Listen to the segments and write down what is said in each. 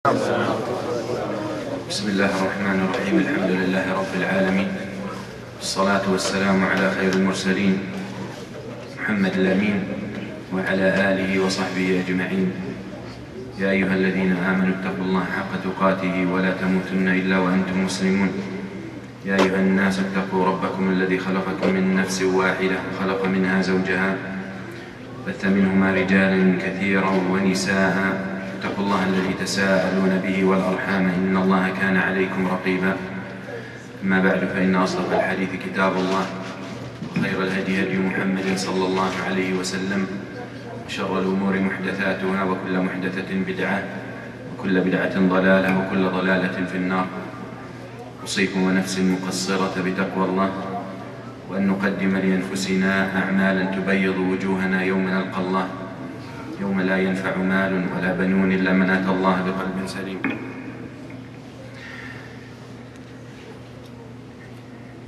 بسم الله الرحمن الرحيم. الحمد لله رب العالمين، الصلاة والسلام على خير المرسلين محمد الأمين وعلى آله وصحبه أجمعين. يا أيها الذين آمنوا اتقوا الله حق تقاته ولا تموتن إلا وأنتم مسلمون. يا أيها الناس اتقوا ربكم الذي خلقكم من نفس واحدة وخلق منها زوجها بث منهما رجالا كثيرا ونساء. اتقوا الله الذي تساءلون به والأرحام إن الله كان عليكم رقيبا. أما بعد، فإن أصدق الحديث كتاب الله، وخير الهدي هدي محمد صلى الله عليه وسلم، وشر الأمور محدثاتها، وكل محدثة بدعة، وكل بدعة ضلالة، وكل ضلالة في النار. أوصيكم ونفسي المقصرة بتقوى الله، وأن نقدم لأنفسنا أعمالا تبيض وجوهنا يوم نلقى الله، يوم لا ينفع مال ولا بنون إلا من أتى الله بقلب سليم.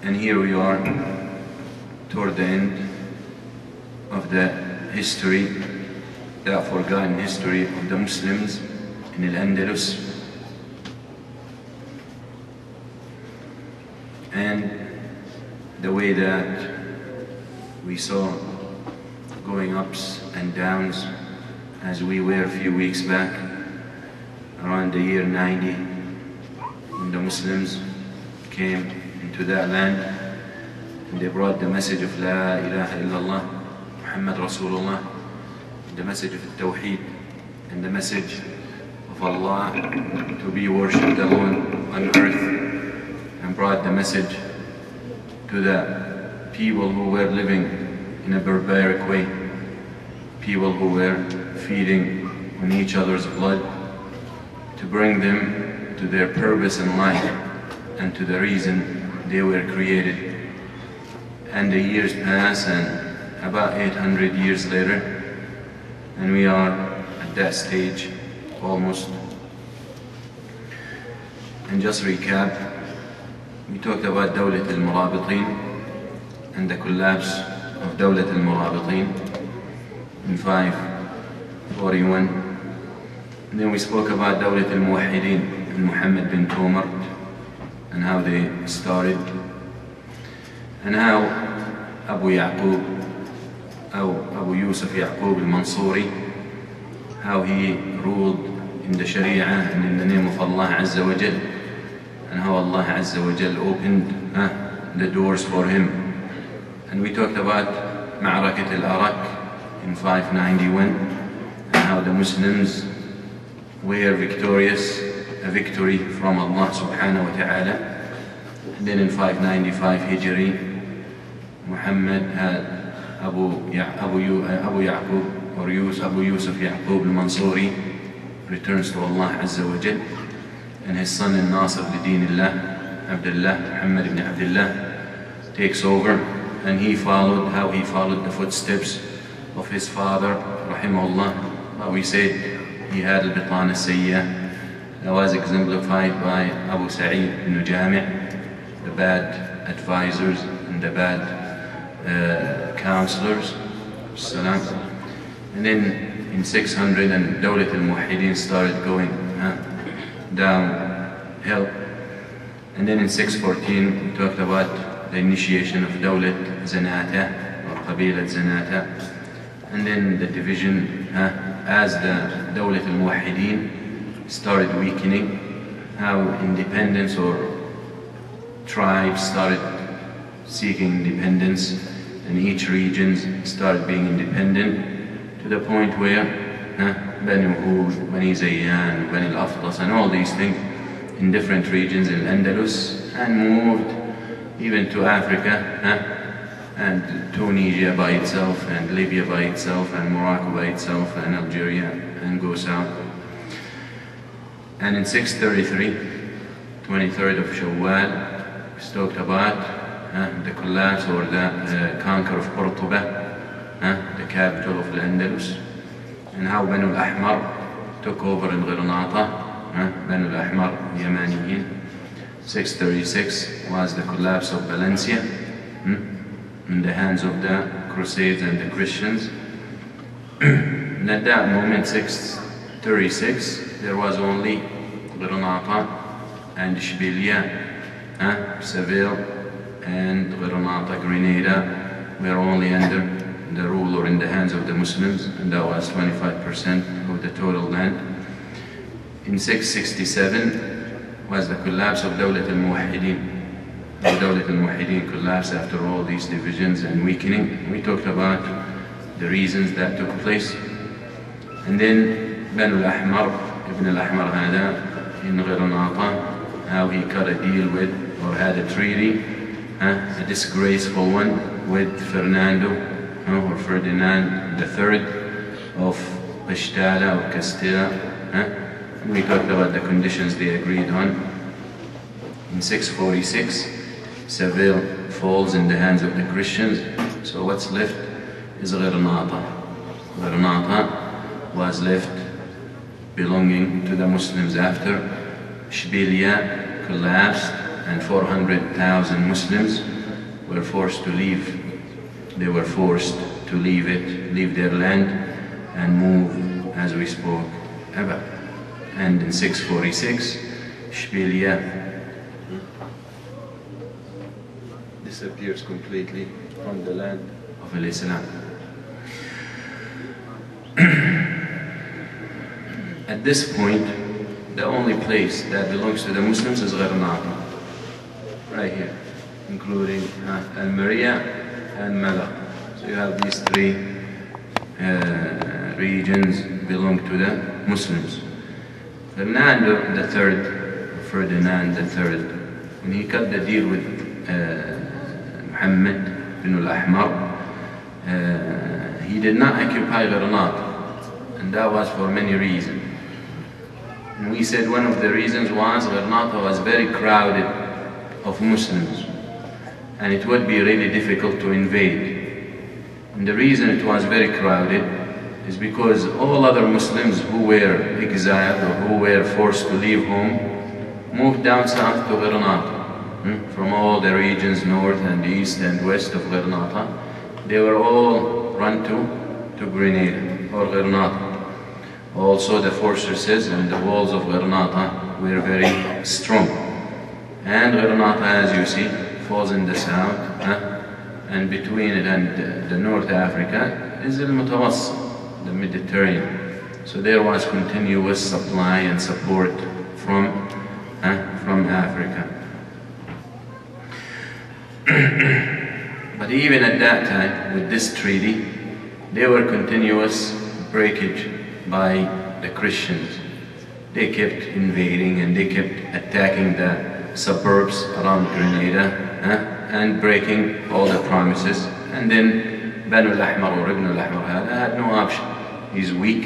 And here we are toward the end of the history, the forgotten history of the Muslims in Al-Andalus. And the way that we saw going ups and downs as we were a few weeks back, around the year 90, when the Muslims came into that land and they brought the message of La ilaha illallah, Muhammad Rasulullah, the message of Tawheed, and the message of Allah to be worshipped alone on earth, and brought the message to the people who were living in a barbaric way, people who were feeding on each other's blood, to bring them to their purpose in life and to the reason they were created. And the years pass, and about 800 years later, and we are at that stage almost. And just recap, we talked about Dawlat al-Murabitin and the collapse of Dawlat al-Murabitin in 541. And then we spoke about Dawlat al-Muwahhidin and Muhammad bin Tomar and how they started, and how Abu Yaqub, Abu Yusuf Yaqub al-Mansuri, how he ruled in the Sharia and in the name of Allah Azza wa Jal, and how Allah Azza wa Jal opened the doors for him. And we talked about Ma'rakat al-Arak in 591, and how the Muslims were victorious, a victory from Allah subhanahu wa ta'ala. And then in 595 Hijri, Muhammad had Abu Yaqub or Abu Yusuf Yaqub al-Mansuri returns to Allah Azza wa Jal, and his son al-Nasir li-Dinillah, Abdullah, Muhammad ibn Abdullah, takes over, and he followed the footsteps of his father, rahimahullah. We said he had al-Bitan al-Sayyah that was exemplified by Abu Sa'id ibn Jami', the bad advisors and the bad counselors. And then in 600, and Dawlat al-Muwahhidin started going downhill. And then in 614 we talked about the initiation of Dawlat Zanata or Qabilat Zanata, and then the division as the Dawlat al-Muwahhidin started weakening, how independence or tribes started seeking independence, and each region started being independent, to the point where Bani Hud, Bani Zayyan, Bani al-Afdas, and all these things in different regions in Al-Andalus, and moved even to Africa, and Tunisia by itself, and Libya by itself, and Morocco by itself, and Algeria, and go south. And in 633, 23rd of Shawwal, we talked about the collapse or the conquer of Cordoba, the capital of Al-Andalus, and how Banu al-Ahmar took over in Granada, Banu al-Ahmar Yamaniyin. 636 was the collapse of Valencia in the hands of the Crusades and the Christians. And at that moment, 636, there was only Granada and Ishbiliya, Seville and Granada, Grenada were only under the rule or in the hands of the Muslims, and that was 25% of the total land. In 667 was the collapse of Dawlat al-Muwahhidin. Dawlat al-Muwahhidin collapsed after all these divisions and weakening. We talked about the reasons that took place. And then Banu al-Ahmar, Ibn al-Ahmar hada in Granada, how he cut a deal with, or had a treaty, a disgraceful one with Fernando, or Ferdinand III of Qishtala or Castilla. We talked about the conditions they agreed on. In 646, Seville falls in the hands of the Christians, so what's left is Granada. Granada was left belonging to the Muslims after Ishbiliya collapsed and 400,000 Muslims were forced to leave. They were forced to leave their land and move, as we spoke about. And in 646, Ishbiliya disappears completely from the land of Islam. At this point, the only place that belongs to the Muslims is Granada, right here, including Almeria and Malaq. So you have these three regions belong to the Muslims. Ferdinand III, when he cut the deal with Muhammad bin al-Ahmar, he did not occupy Granada, and that was for many reasons. And we said one of the reasons was Granada was very crowded of Muslims, and it would be really difficult to invade. And the reason it was very crowded is because all other Muslims who were exiled or who were forced to leave home moved down south to Granada. From all the regions north and east and west of Granada, they were all run to Grenada or Granada. Also the fortresses and the walls of Granada were very strong. And Granada, as you see, falls in the south, and between it and the North Africa is Al-Mutawassit, the Mediterranean. So there was continuous supply and support from Africa. But even at that time, with this treaty, there were continuous breakage by the Christians. They kept invading and they kept attacking the suburbs around Grenada and breaking all the promises. And then Banu al-Ahmar or Ibn al-Ahmar had no option. He's weak.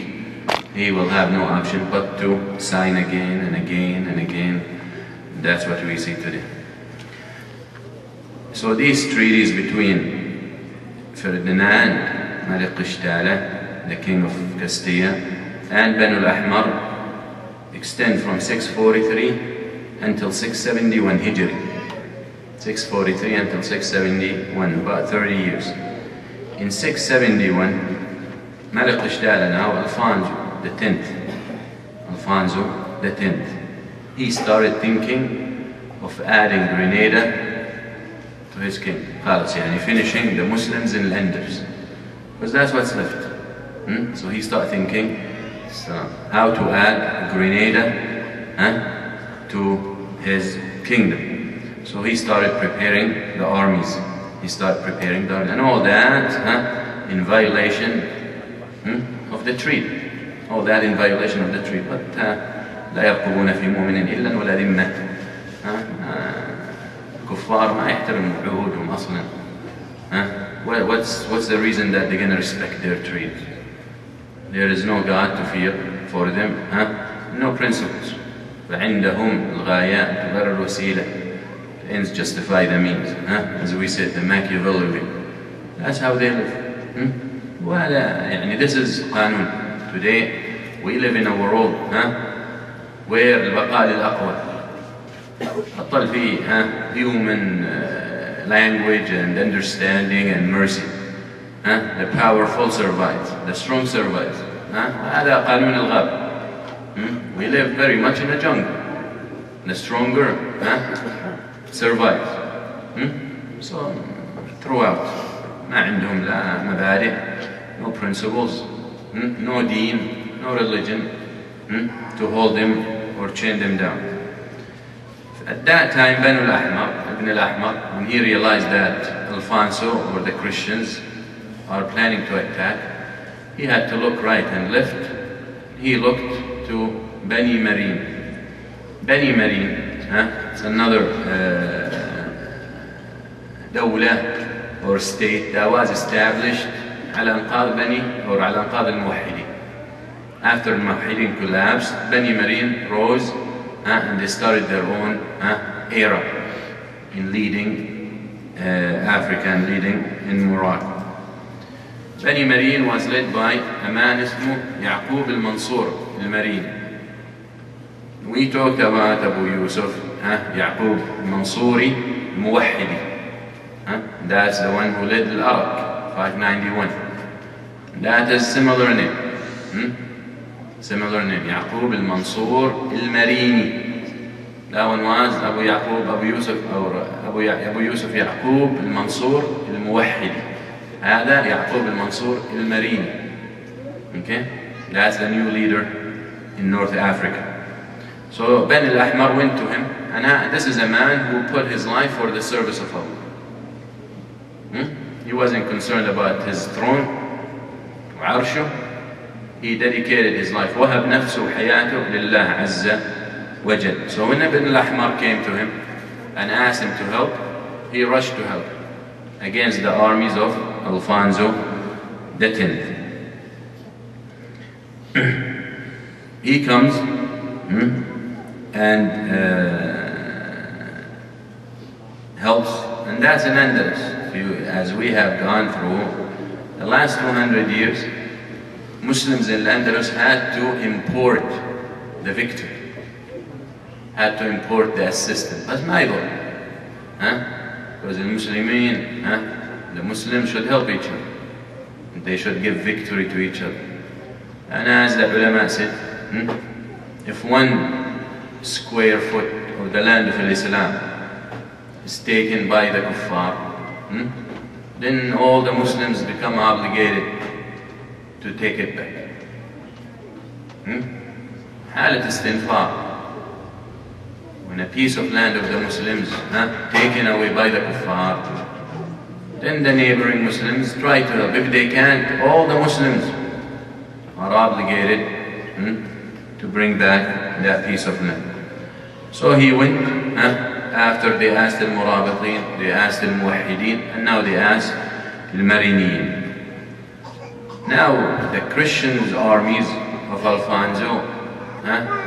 He will have no option but to sign again and again and again. That's what we see today. So these treaties between Ferdinand, Malik Qishtala, the king of Castilla, and Banu al-Ahmar extend from 643 until 671 Hijri. 643 until 671, about 30 years. In 671, Malik Qishtala now, Alfonso X, he started thinking of adding Grenada to his kingdom. Finishing the Muslims in Al-Andalus, because that's what's left. So he started thinking how to add Grenada to his kingdom. So he started preparing the armies. And all that in violation of the treaty. All that in violation of the treaty. But لا يرقبون في مؤمن إلا ولا ذمة. الكفار ما يحترموا عهودهم أصلا. What's the reason that they're going to respect their treaty? There is no God to fear for them, no principles. فعندهم الغايات تبرر الوسيلة. The ends justify the means. As we said, the Machiavellian. That's how they live. This is قانون. Today we live in a world where البقاء للأقوى. بطل فيه human language and understanding and mercy. The powerful survives, the strong survives. هذا قانون الغاب. We live very much in a jungle. The stronger survives. So throughout, ما عندهم لا مبادئ, no principles, no deen, no religion to hold them or chain them down. At that time, Ibn al-Ahmar, when he realized that Alfonso or the Christians are planning to attack, he had to look right and left. He looked to Bani Marine. Bani Marine, it's another dawla or state that was established على أنقاض بني or على أنقاض الموحدين. After the Muwahhidin collapsed, Bani Marine rose and they started their own era in leading Africa and leading in Morocco. Bani Marine was led by a man اسمه يعقوب المنصور المريني. We talked about Abu Yusuf, Yaqub Mansuri Muwahhidi. That's the one who led Al-Araq, 591. That is similar name. Similar name, Yaqub al-Mansur al-Marini. That one was Abu Yaqub, Abu Yusuf, or Abu Yusuf Yaqub al-Mansur al-Muwahhidi. هذا يعقوب المنصور المريني. Okay? That's the new leader in North Africa. So Ben al-Ahmar went to him, and this is a man who put his life for the service of Allah. He wasn't concerned about his throne, وعرشه. He dedicated his life. وهب نفسه حياته لله عز وجل. So when Ibn al-Ahmar came to him and asked him to help, he rushed to help against the armies of Alfonso X. He comes and helps, and that's an Andalus. As we have gone through the last 200 years, Muslims in Al-Andalus had to import the victory, had to import the assistance. That's my goal. Because the Muslims should help each other. They should give victory to each other. And as the ulama said, if 1 square foot of the land of Islam is taken by the kuffar, then all the Muslims become obligated to take it back. حالة استنفار. When a piece of land of the Muslims taken away by the kuffar, then the neighboring Muslims try to help. If they can't, all the Muslims are obligated to bring back that piece of land. So he went, after they asked al-Murabitin, they asked al-Muwahhidin, and now they asked al-Mariniyin. Now the Christians' armies of Alfonso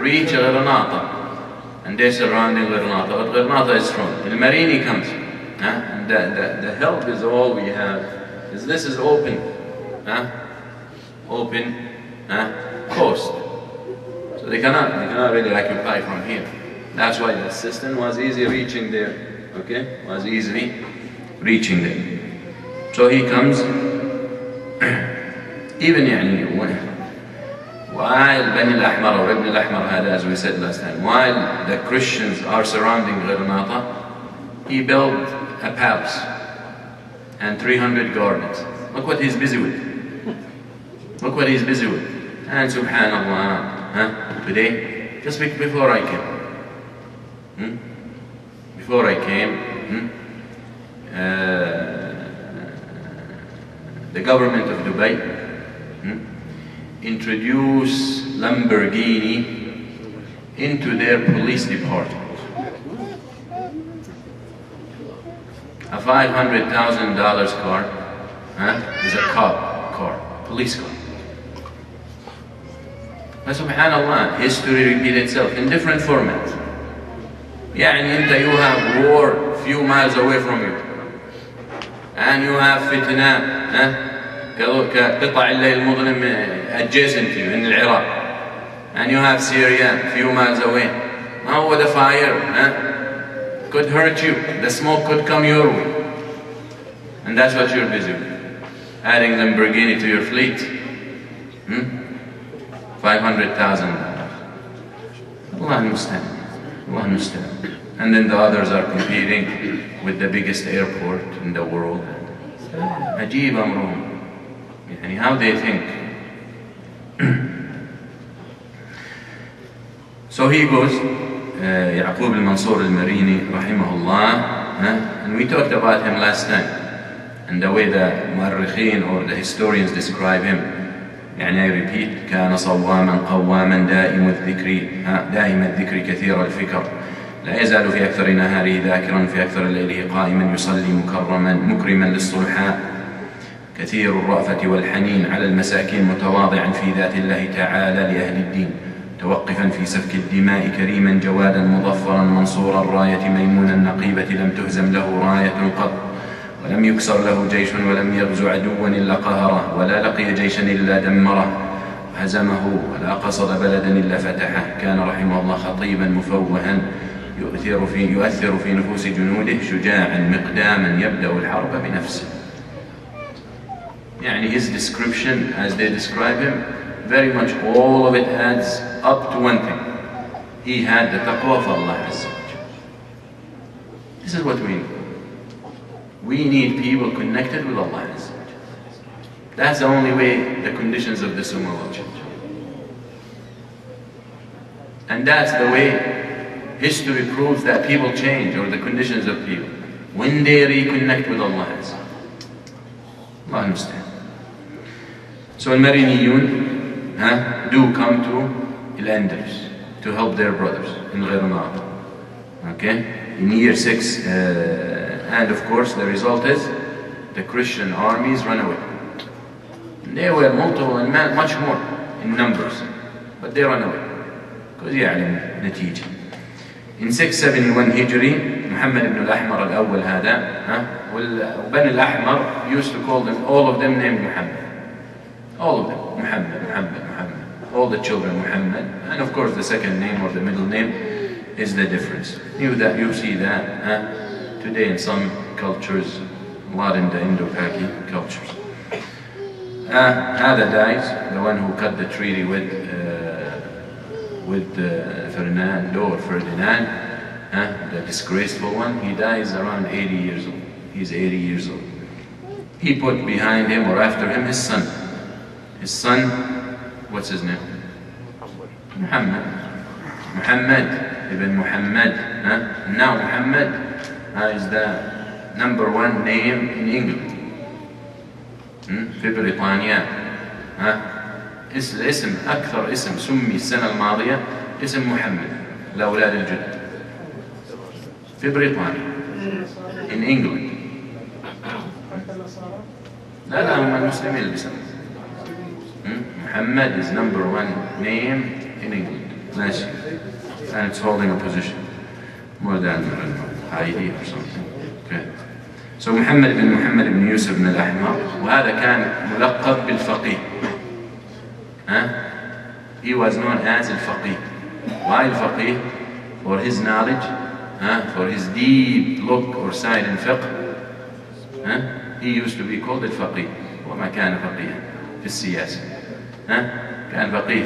reach Granada, and they're surrounding Granada. But Granada is strong. Al-Marini comes. And the help is all we have. This is open, open coast. So they cannot really occupy from here. That's why the assistance was easy reaching there. Okay, was easily reaching there. So he comes. Even while Bani al-Ahmar or Ibn al-Ahmar had, as we said last time, while the Christians are surrounding Granada, he built a palace and 300 gardens. Look what he's busy with. Look what he's busy with. And subhanallah, today, just before I came, the government of Dubai introduced Lamborghini into their police department. A $500,000 car is a car, police car. But subhanallah, history repeats itself in different formats. يعني you have war few miles away from you, and you have fitna كقطع الليل المظلم adjacent to you in Iraq, and you have Syria few miles away. Now the fire could hurt you, the smoke could come your way, and that's what you're busy with, adding Lamborghini to your fleet. $500,000. Allah understand. Allah understand. And then the others are competing with the biggest airport in the world. عجيب أمرهم. يعني how they think. So he goes, Yaqub al-Mansur al-Marini, rahimahullah, and we talked about him last time, and the way the mu'arrikhin or the historians describe him. يعني I repeat, كان صواما قواما دائم الذكر كثير الفكر، لا يزال في أكثر نهاره ذاكرا في أكثر ليله قائما يصلي مكرما للصلحاء، كثير الرأفة والحنين على المساكين، متواضعا في ذات الله تعالى لأهل الدين، توقفا في سفك الدماء، كريما جوادا مظفرا منصورا، راية ميمون النقيبة لم تهزم له راية قط، ولم يكسر له جيش ولم يغزو عدوا إلا قهره، ولا لقي جيشا إلا دمره هزمه، ولا قصد بلدا إلا فتحه. كان رحمه الله خطيبا مفوها يؤثر في نفوس جنوده، شجاعا مقداما يبدأ الحرب بنفسه. يعني his description as they describe him, very much all of it adds up to one thing. He had the taqwa of Allah Azza wa Jalla. This is what we need. We need people connected with Allah Azza wa Jalla. That's the only way the conditions of this ummah will change. And that's the way history proves that people change, or the conditions of people, when they reconnect with Allah Azza wa Jalla. Allah understand. So Al-Mariniyun do come to Al-Andalus to help their brothers in Ghirnat. Okay? In year 6, and of course the result is the Christian armies run away. They were multiple and much more in numbers, but they run away. Because يعلم نتيجة. In 671 Hijri, Muhammad ibn al-Ahmar al-Awwal هذا, وبني al-Ahmar used to call them, all of them named Muhammad. All of them, Muhammad, Muhammad, Muhammad. All the children Muhammad, and of course the second name or the middle name is the difference. You see that today in some cultures, a lot in the Indo-Paki cultures. Hada dies, the one who cut the treaty with Ferdinand, the disgraceful one. He dies around 80 years old. He's 80 years old. He put behind him or after him his son. His son, what's his name? Muhammad. Muhammad ibn Muhammad. Now Muhammad is the #1 name in England. في بريطانيا. اسم أكثر اسم سمي السنة الماضية اسم محمد لأولاد الجد. في بريطانيا. In England. لا هم المسلمين اللي بيسموا. Muhammad is #1 name in England. ماشي. And it's holding a position more than Heidi or something. Okay. So Muhammad ibn Yusuf ibn al-Ahmar, وهذا كان ملقب بالفقيه. He was known as al-Faqih. Why al-Faqih? For his knowledge, for his deep look or sight in fiqh. He used to be called al-Faqih. وما كان فقيها في السياسة. كان فقيه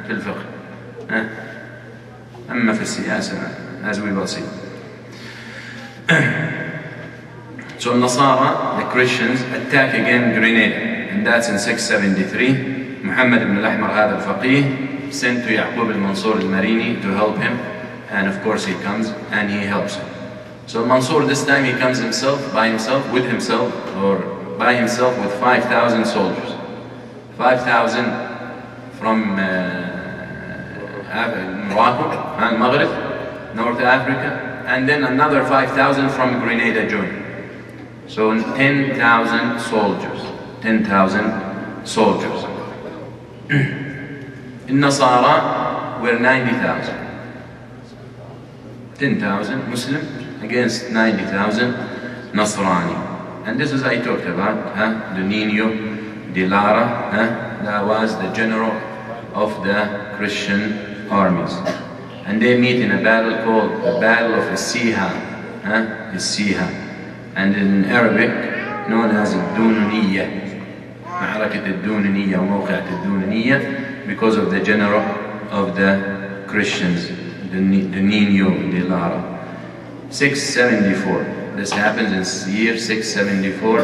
في الفقه. أما في السياسة, as we will see. So Nasara, the Christians, attack again Grenada, and that's in 673. Muhammad ibn al-Ahmar هذا الفقيه sent to Yaqub al-Mansur al-Marini to help him, and of course he comes and he helps him. So Mansur this time he comes by himself with 5,000 soldiers. 5,000 from Morocco and Maghreb, North Africa, and then another 5,000 from Grenada joined. So 10,000 soldiers. 10,000 soldiers. In Nasara were 90,000. 10,000 Muslims against 90,000 Nasrani. And this is I talked about, the Nino de Lara, that was the general of the Christian armies. And they meet in a battle called the Battle of Isiha, and in Arabic known as Dununiya, معركة الدونانية وموقعة الدونانية, because of the general of the Christians, the Nino de Lara. 674. This happens in year 674,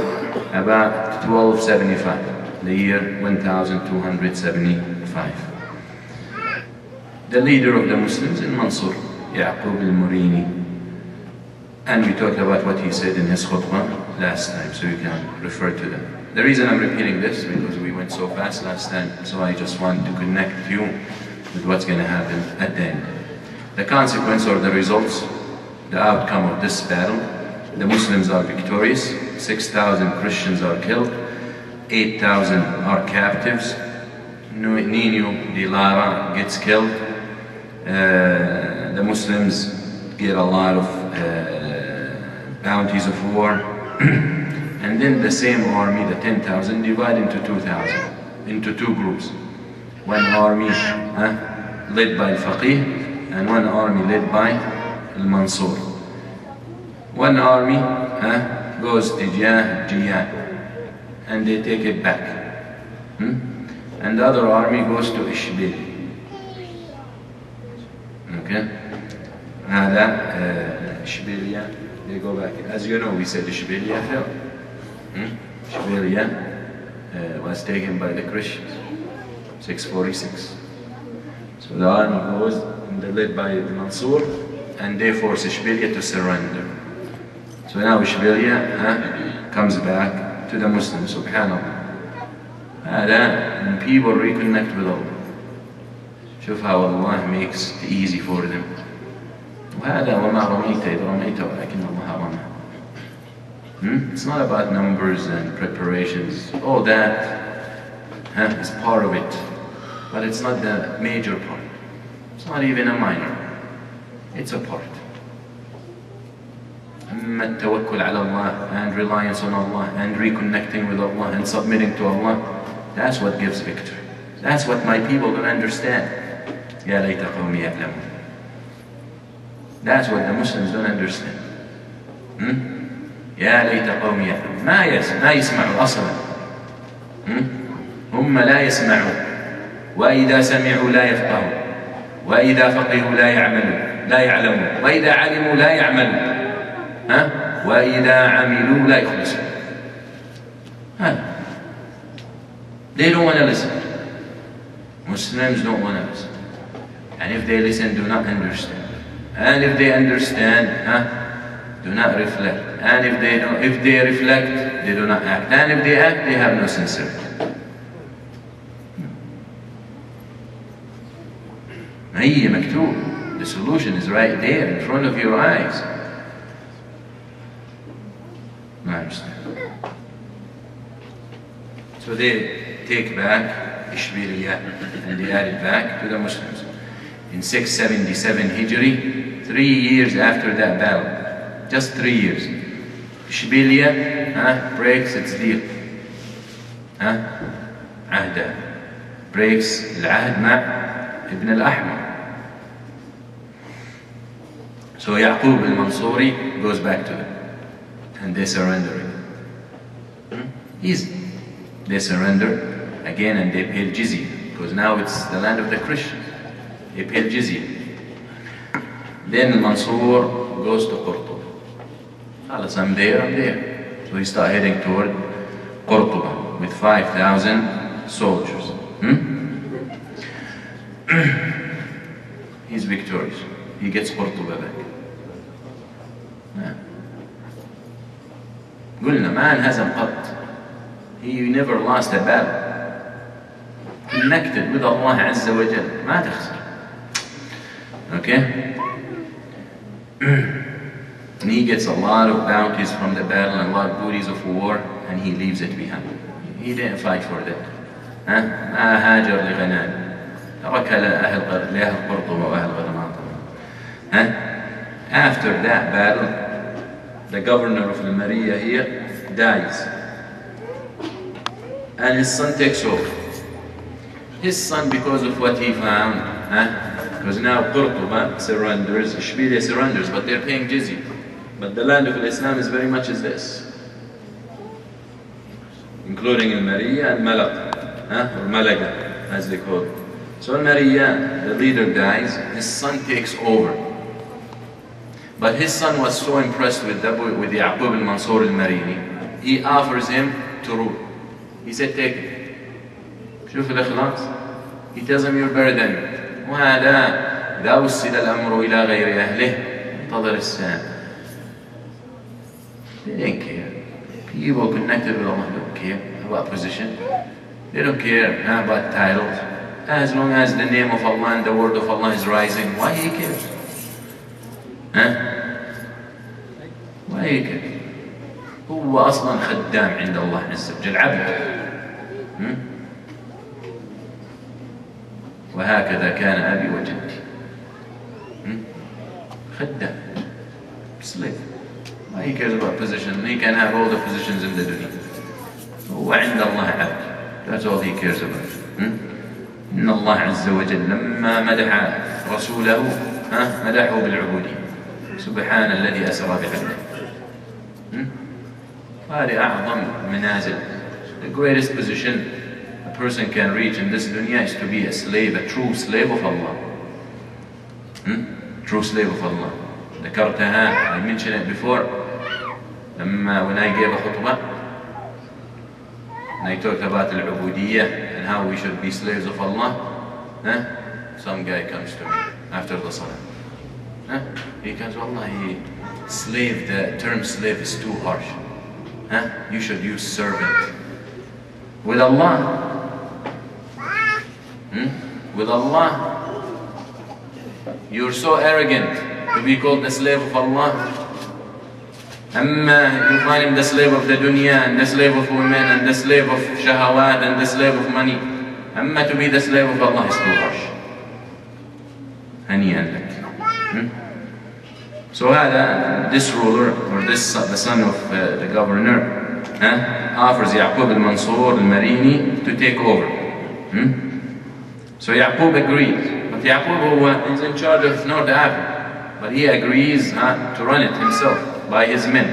about 1275, the year 1275. The leader of the Muslims in Mansur, Yaqub al-Murini. And we talked about what he said in his khutbah last time, so you can refer to that. The reason I'm repeating this, because we went so fast last time, so I just want to connect you with what's going to happen at the end. The consequence or the results, the outcome of this battle: the Muslims are victorious, 6,000 Christians are killed, 8,000 are captives, Nino de Lara gets killed, the Muslims get a lot of bounties of war, and then the same army, the 10,000, divide into 2,000, into two groups. One army led by Al-Faqih, and one army led by Al-Mansur. One army goes to Jihad, and they take it back. And the other army goes to Ishbil. Okay? Ishbilia, they go back. As you know, we said Ishbilia fell. Ishbilia was taken by the Christians, 646. So the army goes, and they're led by Mansur, and they force Ishbilia to surrender. So now Ishbilia comes back to the Muslims, subhanAllah. When people reconnect with Allah, شوف how Allah makes it easy for them. وهذا وما رميت إذ رميت ولكن الله رمى. It's not about numbers and preparations. All that is part of it, but it's not the major part. It's not even a minor. It's a part. التوكل على Allah and reliance on Allah and reconnecting with Allah and submitting to Allah, that's what gives victory. That's what my people don't understand. يا ليت قومي يعلمون. That's what the Muslims don't understand. يا ليت قومي يعلمون. ما يسمعوا أصلا. هم لا يسمعون. وإذا سمعوا لا يفقهون. وإذا فقهوا لا يعلمون. وإذا علموا لا يعملون. وإذا عملوا لا يخلصون. They don't want to listen. Muslims don't want to listen. And if they listen, do not understand. And if they understand, do not reflect. And if they reflect, they do not act. And if they act, they have no sincerity. هي مكتوب. The solution is right there in front of your eyes. I understand. So they take back Ishbiliya and they add it back to the Muslims. In 677 Hijri, 3 years after that battle, just 3 years, Ishbiliya breaks its deal. عهده, breaks العهد مع Ibn al-Ahmar. So Yaqub al-Mansuri goes back to them. And they surrender it. Easy. They surrender again and they pay jizya, because now it's the land of the Christians. They pay jizya. Then Mansur goes to Qurtuba. Khalas, I'm there. So he starts heading toward Qurtuba with 5,000 soldiers. He's victorious. He gets Qurtuba back. قلنا ما انهزم قط. He never lost a battle. Connected with Allah Azza wa Jal. ما تخسر. Okay? And he gets a lot of bounties from the battle and a lot of booties of war, and he leaves it behind. He didn't fight for that. ما هاجر لغنائم. ترك لأهل قرطبة وأهل غرناطة. After that battle, the governor of Al-Mariya here dies. And his son takes over. His son, because of what he found, because now Qurtuba surrenders, Ishbiliya surrenders, but they're paying jizya. But the land of Islam is very much as this, including Al-Mariya and Malaq, or Malaga, as they call it. So Maria, the leader, dies, his son takes over. But his son was so impressed with Yaqub al-Mansur al-Marini, he offers him to rule. He said, take it. شوف الإخلاص. He tells him, you're better than me. وهذا إذا وصل الأمر إلى غير أهله انتظر الساعة. They didn't care. People connected with Allah don't care about position. They don't care about titles. As long as the name of Allah and the word of Allah is rising, why he cares? why he cares? هو أصلا خدام عند الله عز وجل عبد. وهكذا كان أبي وجدي. خدام. Slave. Why he cares about position? He can have all the positions in the dunya. هو عند الله عبد. That's all he cares about. إن الله عز وجل لما مدح رسوله مدحه بالعبودية. سبحان الذي أسرى بعبده. هذه أعظم منازل. The greatest position a person can reach in this dunya is to be a slave, a true slave of Allah. True slave of Allah. ذكرتها, I mentioned it before. when I gave a khutbah, and I talked about al-ubudiyya and how we should be slaves of Allah, some guy comes to me after the salah. He comes, Wallahi, slave, the term slave is too harsh. You should use servant. With Allah, with Allah, you're so arrogant to be called the slave of Allah. You find him the slave of the dunya, and the slave of women, and the slave of shahawat, and the slave of money. To be the slave of Allah is too harsh. هنيئا لك. So this ruler, or the son of the governor, offers Yaqub al-Mansur al-Marini to take over. So Yaqub agrees. But Yaqub is in charge of North Africa. But he agrees to run it himself by his men.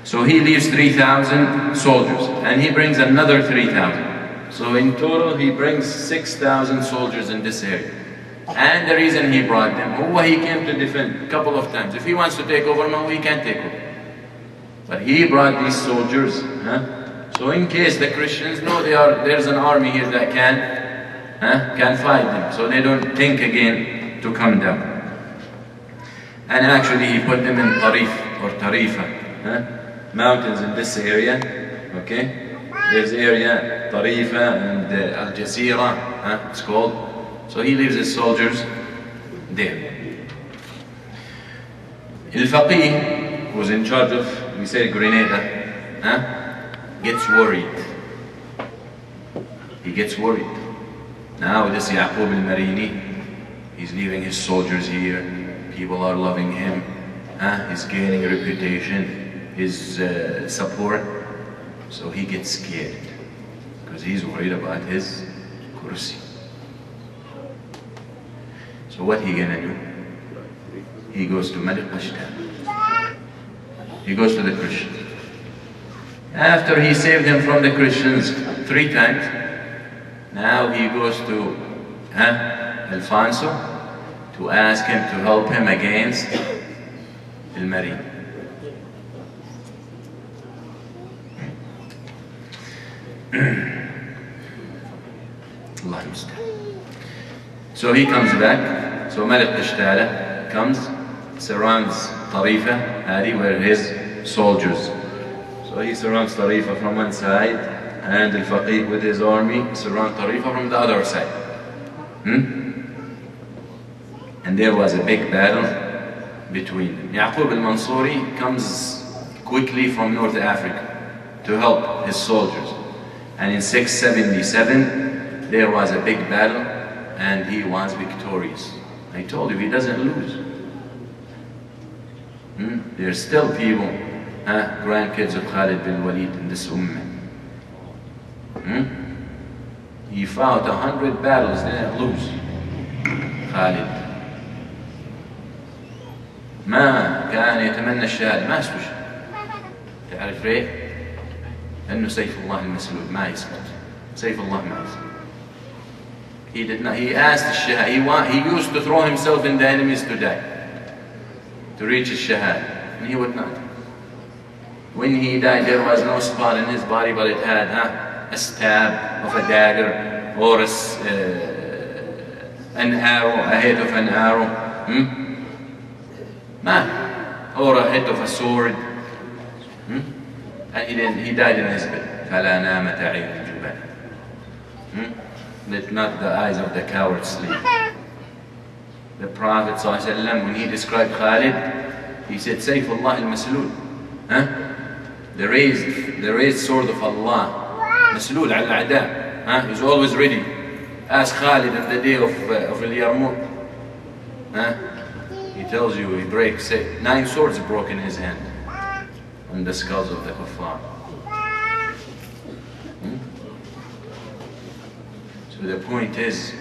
So he leaves 3,000 soldiers, and he brings another 3,000. So in total he brings 6,000 soldiers in this area. And the reason he brought them, he came to defend a couple of times. If he wants to take over, no, he can't take over. But he brought these soldiers, so in case the Christians know there's an army here that can fight them, so they don't think again to come down. And actually he put them in Tarif or Tarifa, mountains in this area, okay? There's area Tarifa and Al-Jasira, it's called. So he leaves his soldiers there. Al-Faqih, who's in charge of, we say, Grenada, gets worried. He gets worried. Now this Yaqub al-Marini, he's leaving his soldiers here. People are loving him. He's gaining a reputation, his support. So he gets scared because he's worried about his kursi. So what he gonna do? He goes to Malik Qashtan. He goes to the Christians. After he saved them from the Christians 3 times, now he goes to Alfonso to ask him to help him against Al-Mari. Allah Musta'an. So he comes back. So Malik Qashtan comes, surrounds Tarifa, where his soldiers. So he surrounds Tarifa from one side, and Al-Faqih with his army surround Tarifa from the other side. And there was a big battle between them. Yaqub al-Mansuri comes quickly from North Africa to help his soldiers. And in 677, there was a big battle, and he was victorious. I told you, he doesn't lose. There's still people, grandkids of Khalid bin Walid in this ummah. He fought 100 battles, didn't lose. Khalid. ما كان يتمنى الشهادة، ما استشهد. تعرف ليه؟ لأنه سيف الله المسلول ما يسقط. سيف الله ما يسقط. He did not. He asked the Shahad. He used to throw himself in the enemies to die, to reach his Shahad, and he would not. When he died, there was no spot in his body, but it had a stab of a dagger, or an arrow, a head of an arrow, or a head of a sword. And he died in his bed. فَلَا نَامَتْ عَيْنُ الْجُبَانِ. Let not the eyes of the coward sleep. The Prophet ﷺ, when he described Khalid, he said, Sayfullah al-Maslul. The raised sword of Allah. Maslul al-A'da. He's always ready. Ask Khalid on the day of Al-Yarmouk. He tells you, he breaks 9 swords broke in his hand on the skulls of the kuffar. So the point is,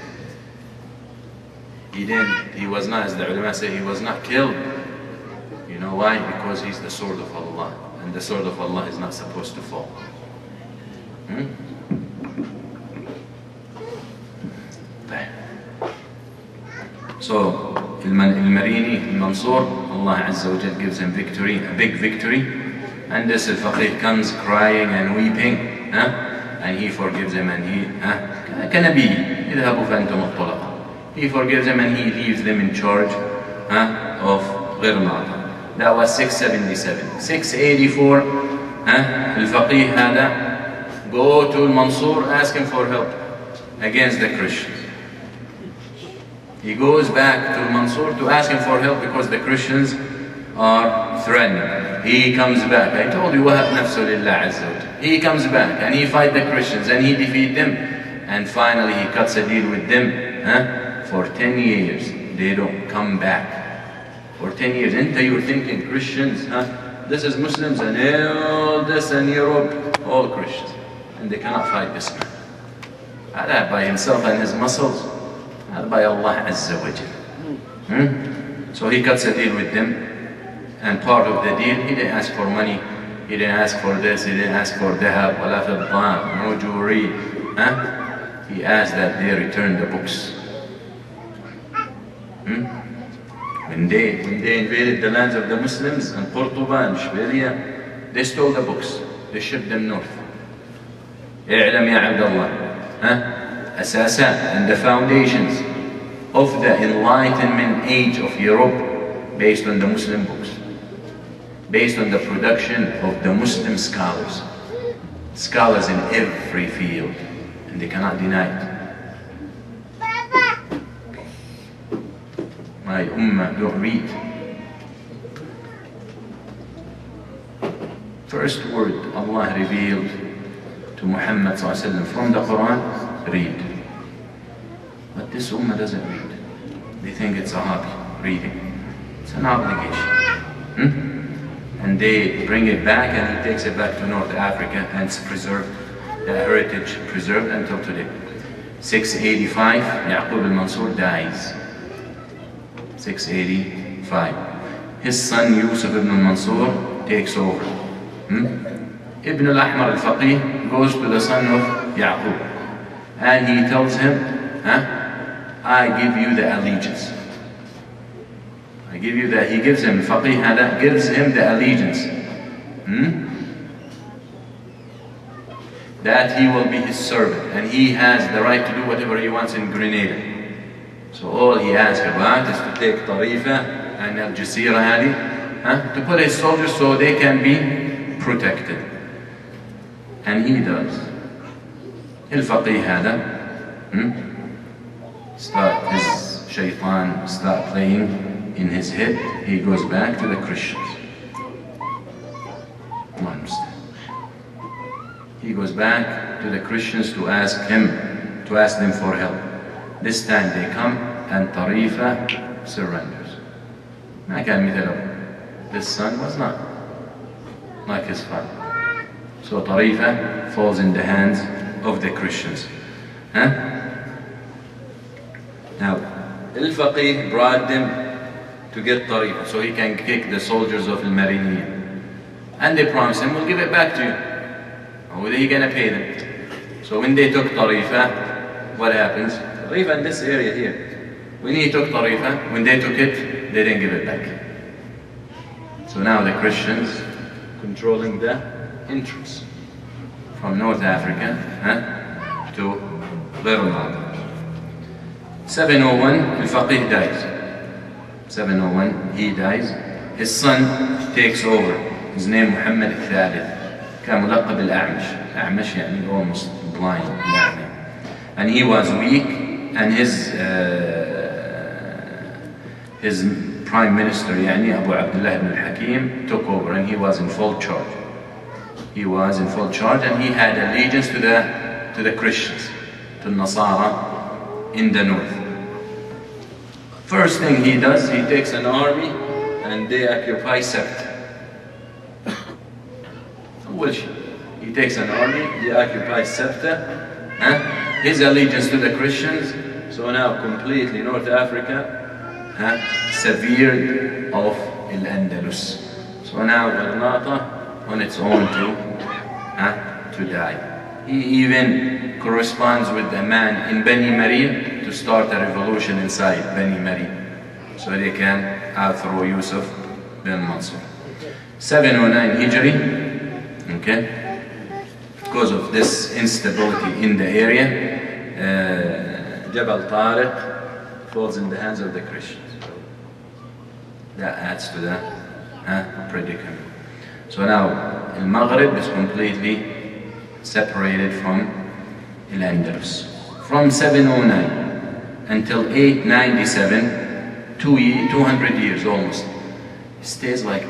he was not, as the ulama say, he was not killed. You know why? Because he's the sword of Allah, and the sword of Allah is not supposed to fall. So, Al-Marini, Al-Mansur, Allah Azza wa Jal gives him victory, a big victory, and this Al-Faqih comes crying and weeping, and he forgives him, and he he forgives him, and he leaves them in charge of Ghirnata. That was 677. 684, Al-Faqih hada, go to Al-Mansur, ask him for help against the Christians. He goes back to Mansur to ask him for help because the Christians are threatening. He comes back. I told you, وَهَبْ نَفْسُ لِلَّهِ عَزَّ وَجَلَّ. He comes back and he fights the Christians and he defeats them. And finally he cuts a deal with them. For 10 years, they don't come back. For 10 years. Until you're thinking, Christians, this is Muslims and all this and Europe, all Christians. And they cannot fight this man. Allah by himself and his muscles. By Allah Azza wa Jal. So he cuts a deal with them, and part of the deal, he didn't ask for money, he didn't ask for this, he didn't ask for dahab, wala fidda, no jewelry. He asked that they return the books. When they invaded the lands of the Muslims and Cordoba and Ishbilia, they stole the books, they shipped them north. اعلم يا عبد الله. Asasat and the foundations of the Enlightenment age of Europe based on the Muslim books, based on the production of the Muslim scholars in every field, and they cannot deny it. My ummah don't read. First word Allah revealed to Muhammad ﷺ from the Quran, read. But this ummah doesn't read. They think it's a hobby, reading. It's an obligation. And they bring it back, and he takes it back to North Africa, and it's preserved, the heritage preserved until today. 685, Yaqub al-Mansur dies. 685. His son Yusuf ibn al-Mansur takes over. Ibn al-Ahmar al-Faqih goes to the son of Yaqub, and he tells him, I give you the allegiance. I give you that. He gives him, Faqih hada, gives him the allegiance. That he will be his servant, and he has the right to do whatever he wants in Grenada. So all he asks about is to take Tarifa and Al-Jasira hadi, to put his soldiers so they can be protected. And he does. Al-Faqih hada, his shaitan start playing in his head. He goes back to the Christians. He goes back to the Christians to ask them for help. This time they come and Tarifa surrenders. This son was not like his father. So Tarifa falls in the hands of the Christians. Now, Al-Faqih brought them to get Tarifa so he can kick the soldiers of Al-Marini. And they promised him, we'll give it back to you. How are you going to pay them? So when they took Tarifa, what happens? Tarifa in this area here. When he took Tarifa, when they took it, they didn't give it back. So now the Christians controlling the entrance from North Africa to Gharnata. 701, Al-Faqih dies. 701, he dies. His son takes over. His name Muhammad al-Thalith. كان ملقب الأعمش. أعمش يعني almost blind. And he was weak, and his prime minister يعني Abu Abdullah ibn al-Hakim took over, and he was in full charge. He was in full charge, and he had allegiance to the Christians, to Nasara in the north. First thing he does, he takes an army and they occupy Sebt. He takes an army, they occupy Sebt. His allegiance to the Christians, so now completely North Africa severed of Al-Andalus. So now Gharnata on its own to die. He even corresponds with a man in Bani Maryam to start a revolution inside Bani Maryam, so they can overthrow Yusuf bin Mansur. 709 Hijri, okay? Because of this instability in the area, Jabal Tariq falls in the hands of the Christians. That adds to the predicament. So now Al-Maghrib is completely separated from Al-Andalus. From 709 until 897, 200 years almost, it stays like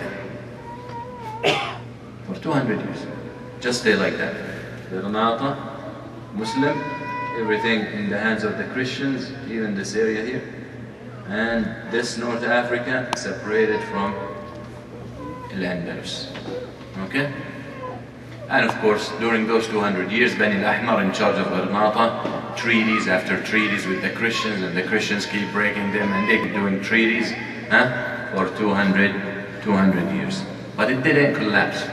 that. For 200 years, just stay like that. Gharnata, Muslim, everything in the hands of the Christians, even this area here. And this North Africa separated from Al-Andalus. Okay? And of course, during those 200 years, Bani al-Ahmar in charge of Gharnata, treaties after treaties with the Christians, and the Christians keep breaking them, and they keep doing treaties for 200 years. But it didn't collapse.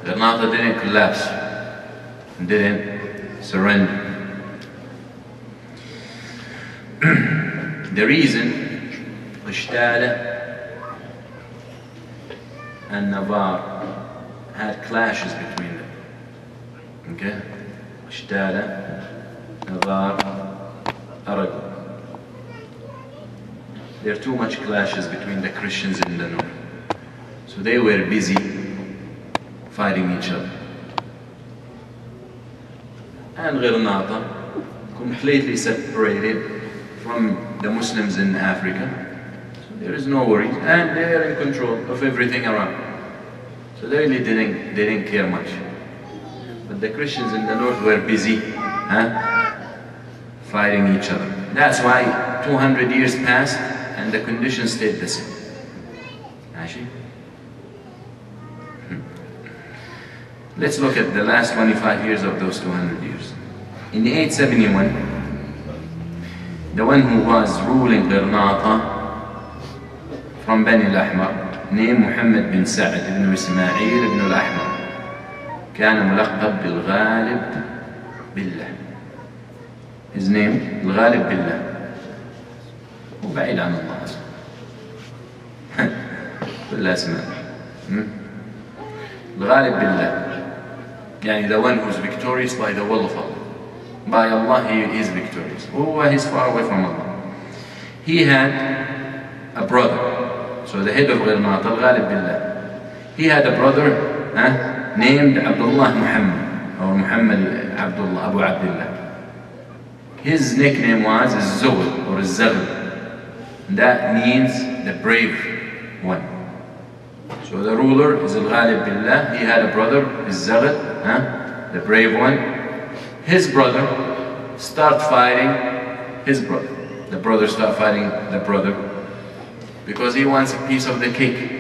Gharnata didn't collapse, didn't surrender. The reason, Qishtada and Navar had clashes between them. Okay? Qishtada, Navar, Aragon. There are too much clashes between the Christians in the north. So they were busy fighting each other. And Gharnata, completely separated from the Muslims in Africa. So there is no worries, and they are in control of everything around. So they really didn't care much. But the Christians in the north were busy fighting each other. That's why 200 years passed and the conditions stayed the same. Actually, let's look at the last 25 years of those 200 years. In 871, the one who was ruling Gharnata from Bani al-Ahmar, named Muhammad bin Sa'd ibn Ismail ibn al-Ahmar, كان ملقب بالغالب بالله. His name, الغالب بالله. هو بعيد عن الله أصلا. كل أسماء. الغالب بالله. يعني the one who is victorious by the will of Allah. By Allah he is victorious. Oh, he's far away from Allah. He had a brother. So the head of Gharnata, Al-Ghalib Billah. He had a brother named Abdullah Muhammad, or Muhammad Abdullah, Abu Abdullah. His nickname was Az-Zughd, or Az-Zaghd. That means the brave one. So the ruler is Al-Ghalib Billah. He had a brother, Az-Zaghd, the brave one. His brother start fighting his brother. The brother start fighting the brother because he wants a piece of the cake.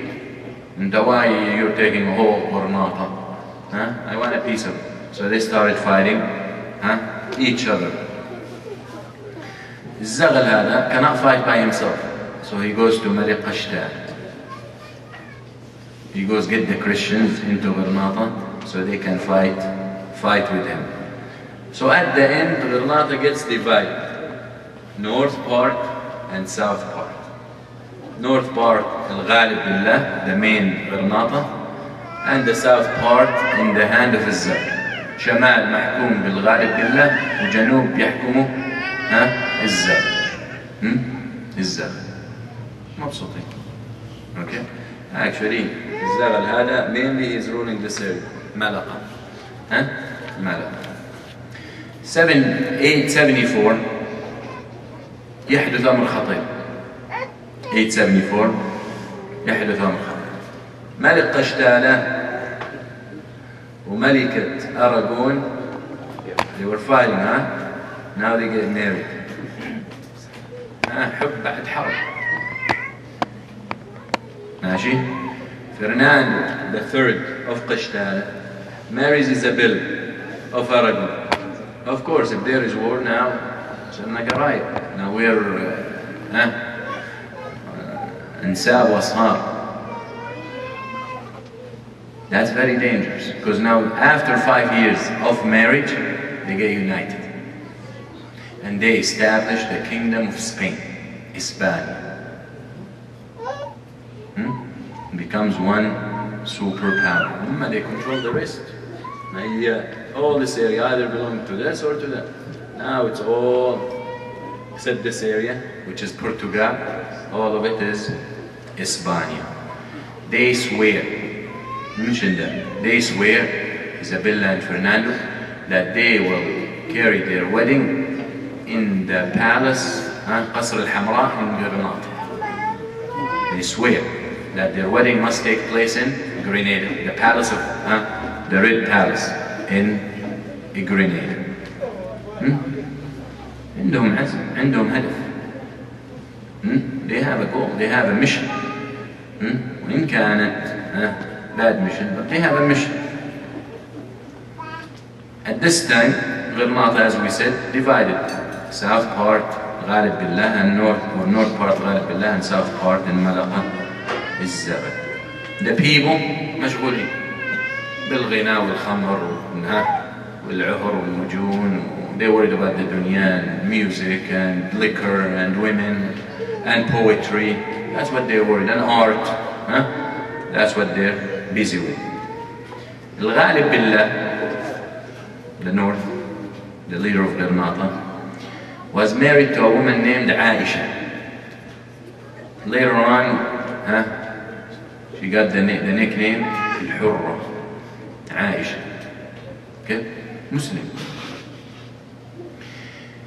And why you're taking a whole Gharnata? I want a piece of it. So they started fighting each other. Zaghal hada cannot fight by himself. So he goes to Malik Qashtar. He goes get the Christians into Gharnata so they can fight with him. So at the end, Granada gets divided. North part and south part. North part, Al-Ghalib Billah, the main Granada, and the south part in the hand of الزغل. شمال محكوم بالغالب بالله وجنوب يحكمه الزغل. الزغل. مبسوطين. Okay? Actually, الزغل هذا mainly is ruling this area. ملقا. ملقا. 874 يحدث أمر خطير. 874 يحدث أمر خطير. ملك قشتالة وملكة أراغون they were fighting, now they get married. حب بعد حرب. ماشي. Fernando the third of قشتالة marries Isabel of Aragon. Of course, if there is war now, صرنا قرايب. Now we're انساب واصهار. That's very dangerous, because now after 5 years of marriage, they get united. And they establish the kingdom of Spain, Hispania. It becomes one superpower. They control the rest. All this area either belong to this or to that. Now it's all, except this area, which is Portugal, all of it is Hispania. They swear, they swear, Isabella and Fernando, that they will carry their wedding in the palace, قصر الحمراء in Granada. They swear that their wedding must take place in Grenada, the palace of, the Red Palace in Grenada. عندهم عزم, عندهم هدف. They have a goal, they have a mission. وإن كانت bad mission, but they have a mission. At this time, Granada, as we said, divided. South part, Ghalib Billah, and north part, Ghalib Billah, and south part in Malaqa is Zabad. The people, مشغولين بالغناء والخمر والعهر والمجون. They worried about the dunya and music and liquor and women and poetry. That's what they're worried, and art. That's what they're busy with. Al-Ghalib Billah, the north, the leader of Granada, was married to a woman named Aisha. Later on, she got the nickname Al-Hurra, Aisha. Okay? Muslim.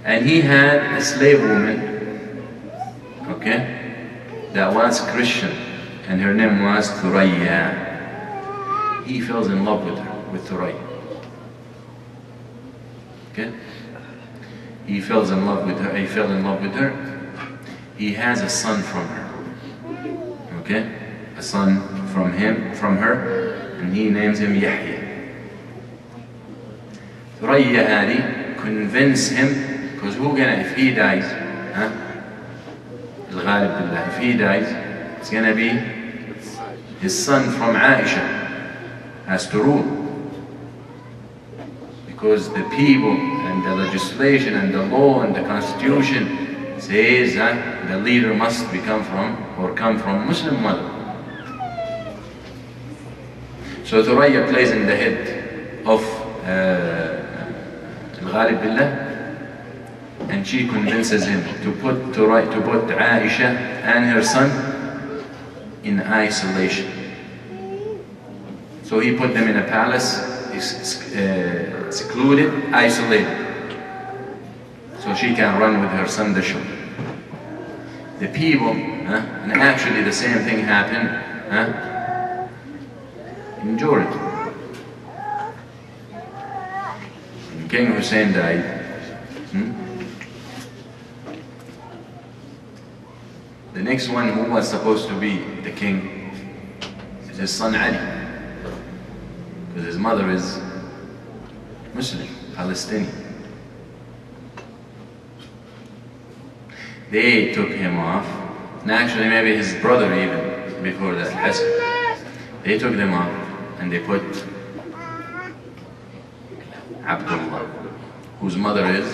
And he had a slave woman, okay, that was Christian, and her name was Thuraya. He falls in love with her, with Thuraya. Okay? He fell in love with her. He has a son from her. Okay? A son from her, and he names him Yahya. Thuraya hadi convinced him, because if he dies, Al-Ghalib Billah, if he dies, it's gonna be his son from Aisha has to rule. Because the people and the legislation and the law and the constitution says that the leader must come from Muslim mother. So Thuraya plays in the head of Al-Ghalib Billah, and she convinces him to put Aisha and her son in isolation. So he put them in a palace, secluded, isolated, so she can run with her son the show. The people, and actually the same thing happened in Jordan. When King Hussein died, the next one who was supposed to be the king is his son Ali, because his mother is Muslim, Palestinian. They took him off, and actually maybe his brother even before that, Hassan. They took them off and they put Abdullah. whose mother is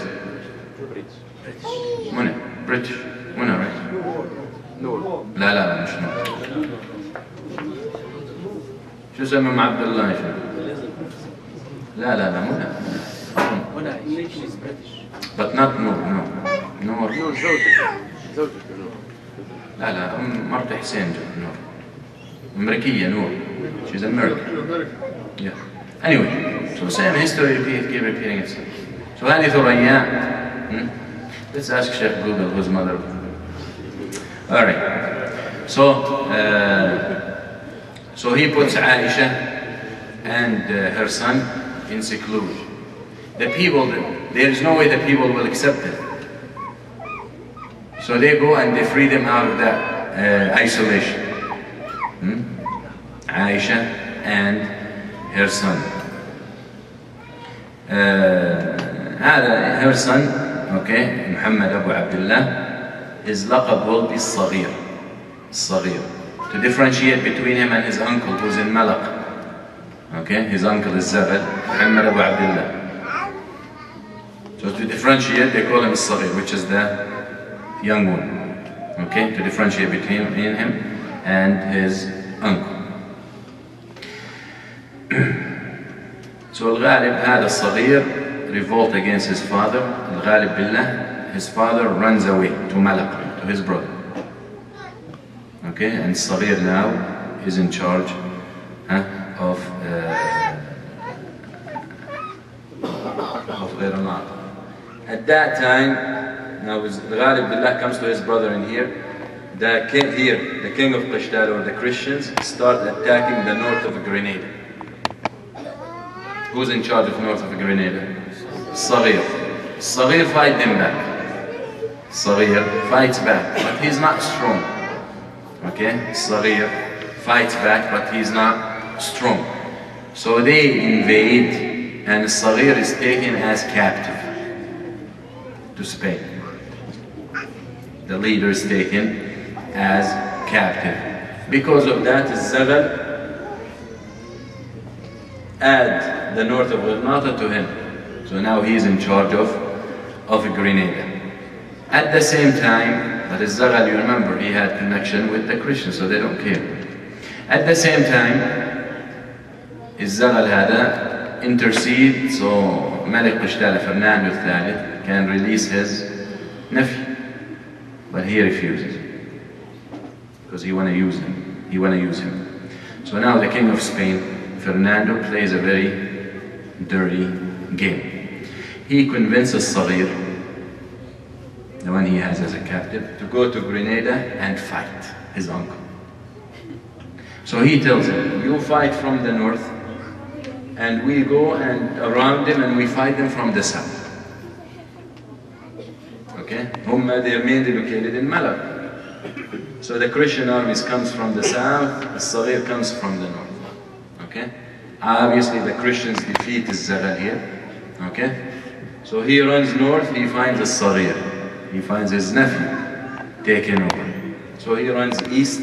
منى British منى right نور لا لا لا مش نور شو اسمه ام عبد الله شو لا لا لا منى she's British. but not نور نور نور زوجته نور. لا لا مرت حسين نور أمريكية نور she's American yeah anyway so same history keep repeating itself so هذه ثريا let's ask Sheikh Google whose mother alright so he puts Aisha and her son in seclusion. The people, there is no way the people will accept it. So they go and they free them out of that isolation. Aisha and her son. Her son, okay, Muhammad Abu Abdullah, his laqab will be Saghir. Saghir. To differentiate between him and his uncle who's in Malaq. Okay, his uncle is Zabal, Muhammad Abu Abdullah. So to differentiate, they call him Saghir, which is the young one. Okay, to differentiate between him and his uncle. So Al-Ghalib had a Saghir revolt against his father. Al-Ghalib Billah, his father runs away to Malaq, to his brother. Okay, and Saghir now is in charge of Ghairanaat. At that time, now Al-Ghalib Billah comes to his brother in here. The king of Qishtal or the Christians start attacking the north of Grenada. Who's in charge of north of Grenada? Saghir. Saghir fight them back. Saghir fights back, but he's not strong. Okay, Saghir fights back, but he's not strong. So they invade, and Saghir is taken as captive to Spain. The leader is taken as captive. Because of that, Zaghal add the north of Gharnata to him. So now he's in charge of Grenada. At the same time, but Zaghal, you remember, he had connection with the Christians, so they don't care. At the same time, Zaghal had intercede, so Malik Qishtal Fernando III can release his nephew, but he refuses because he want to use him. So now the king of Spain, Fernando, plays a very dirty game. He convinces Saghir, the one he has as a captive, to go to Grenada and fight his uncle. So he tells him, you fight from the north, and we go and around them and we fight them from the south. Okay? They're mainly located in Malaq. So the Christian armies comes from the south, the Saghir comes from the north. Okay? Obviously the Christians defeat Zaghal here. Okay? So he runs north, he finds a Saghir. He finds his nephew taken over. So he runs east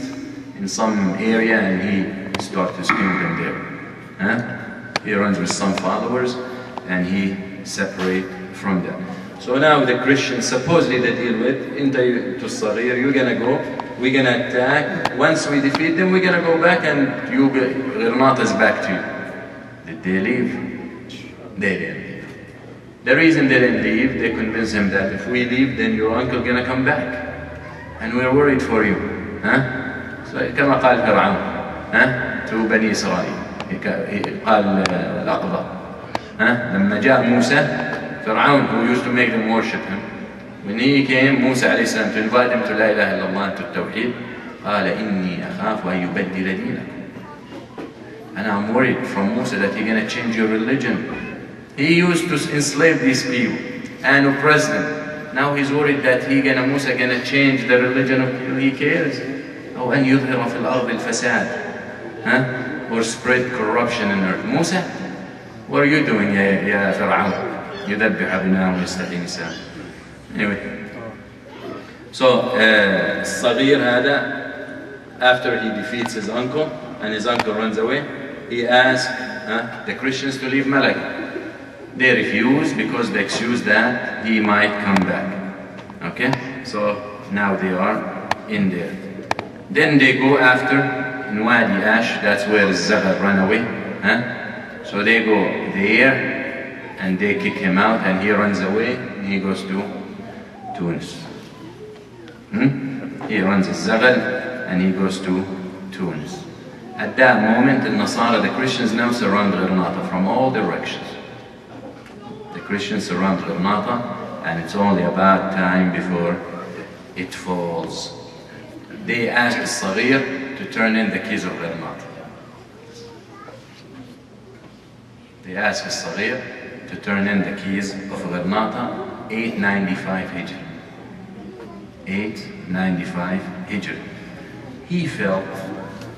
in some area and he starts his kingdom there. He runs with some followers and he separates from them. So now the Christians, supposedly they deal with, into Saghir, you're gonna go, we're gonna attack, once we defeat them, we're gonna go back and Gharnata is back to you. Did they leave? They didn't leave. The reason they didn't leave, they convinced him that if we leave, then your uncle gonna come back. And we're worried for you. So كما قال فرعون to بني إسرائيل قال الأقباط لما جاء موسى فرعون who used to make them worship him, when he came موسى عليه السلام to invite them to لا إله إلا الله to التوحيد, قال إني أخاف أن يبدل دينكم. And I'm worried from Musa that he's going to change your religion. He used to enslave these people and oppress them. Now he's worried that Musa gonna change the religion of people he cares. أو أن يظهر في الأرض الفساد, or spread corruption in earth. Musa, what are you doing, يا فرعون? يذبح أبناءه ويستحيي نساءه. Anyway, so Saghir هذا, after he defeats his uncle and his uncle runs away, he asked the Christians to leave Malaq. they refuse because they excuse that he might come back. Okay? So now they are in there. Then they go after in Wadi Ash, that's where Zaghar ran away. Huh? So they go there and they kick him out and he runs away and he goes to Tunis. He runs Zaghar and he goes to Tunis. At that moment, the Nasara, the Christians now surround Gharnata from all directions. The Christians surround Gharnata and it's only about time before it falls. They asked Al-Saghir to turn in the keys of Gharnata. They asked Al-Saghir to turn in the keys of Gharnata, 895 Hijri. 895 Hijri. He felt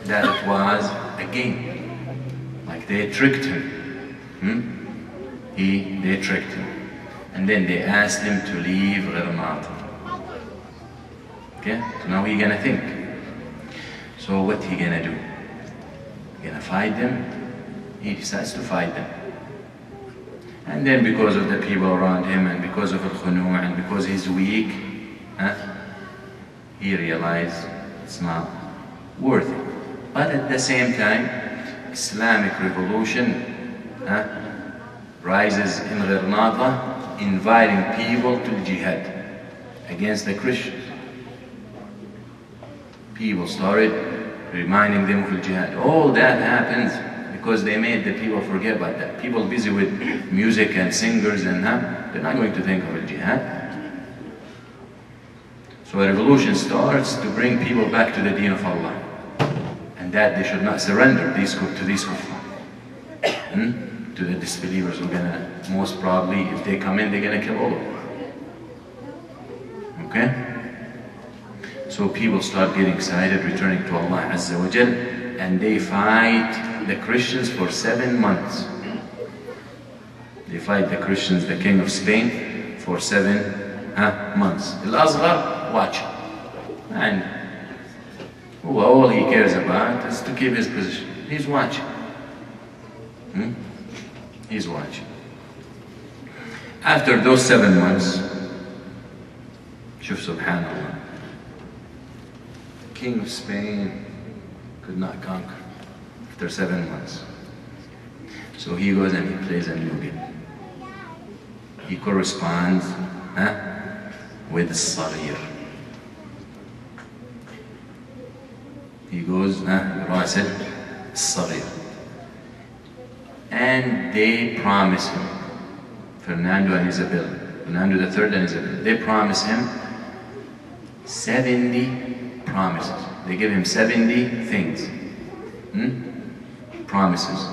that it was a game, like they tricked him. They tricked him. And then they asked him to leave Gharnata. Okay, so now he's gonna think. So what he gonna do? He gonna fight them? He decides to fight them. And then because of the people around him and because of Al-Khunu and because he's weak, he realized it's not worth it. But at the same time, Islamic revolution rises in Gharnata, inviting people to jihad against the Christians. People started reminding them of jihad. All that happens because they made the people forget about that. People busy with music and singers and they're not going to think of jihad. So a revolution starts to bring people back to the deen of Allah. And that they should not surrender to these kuffar. To the disbelievers who are gonna, most probably, if they come in, they're gonna kill all of them. Okay? So people start getting excited, returning to Allah Azza wa Jal, and they fight the Christians for 7 months. They fight the Christians, the king of Spain, for 7 months. Al-Asghar, watch. And all he cares about is to keep his position. He's watching. He's watching. After those 7 months, shuf subhanallah, the king of Spain could not conquer after 7 months. So he goes and he plays a new game. He corresponds with Al-Saghir. He goes, Rasid Al-Saghir. And they promise him, Fernando and Isabel, Fernando III and Isabel, they promise him 70 promises. They give him 70 things. Promises.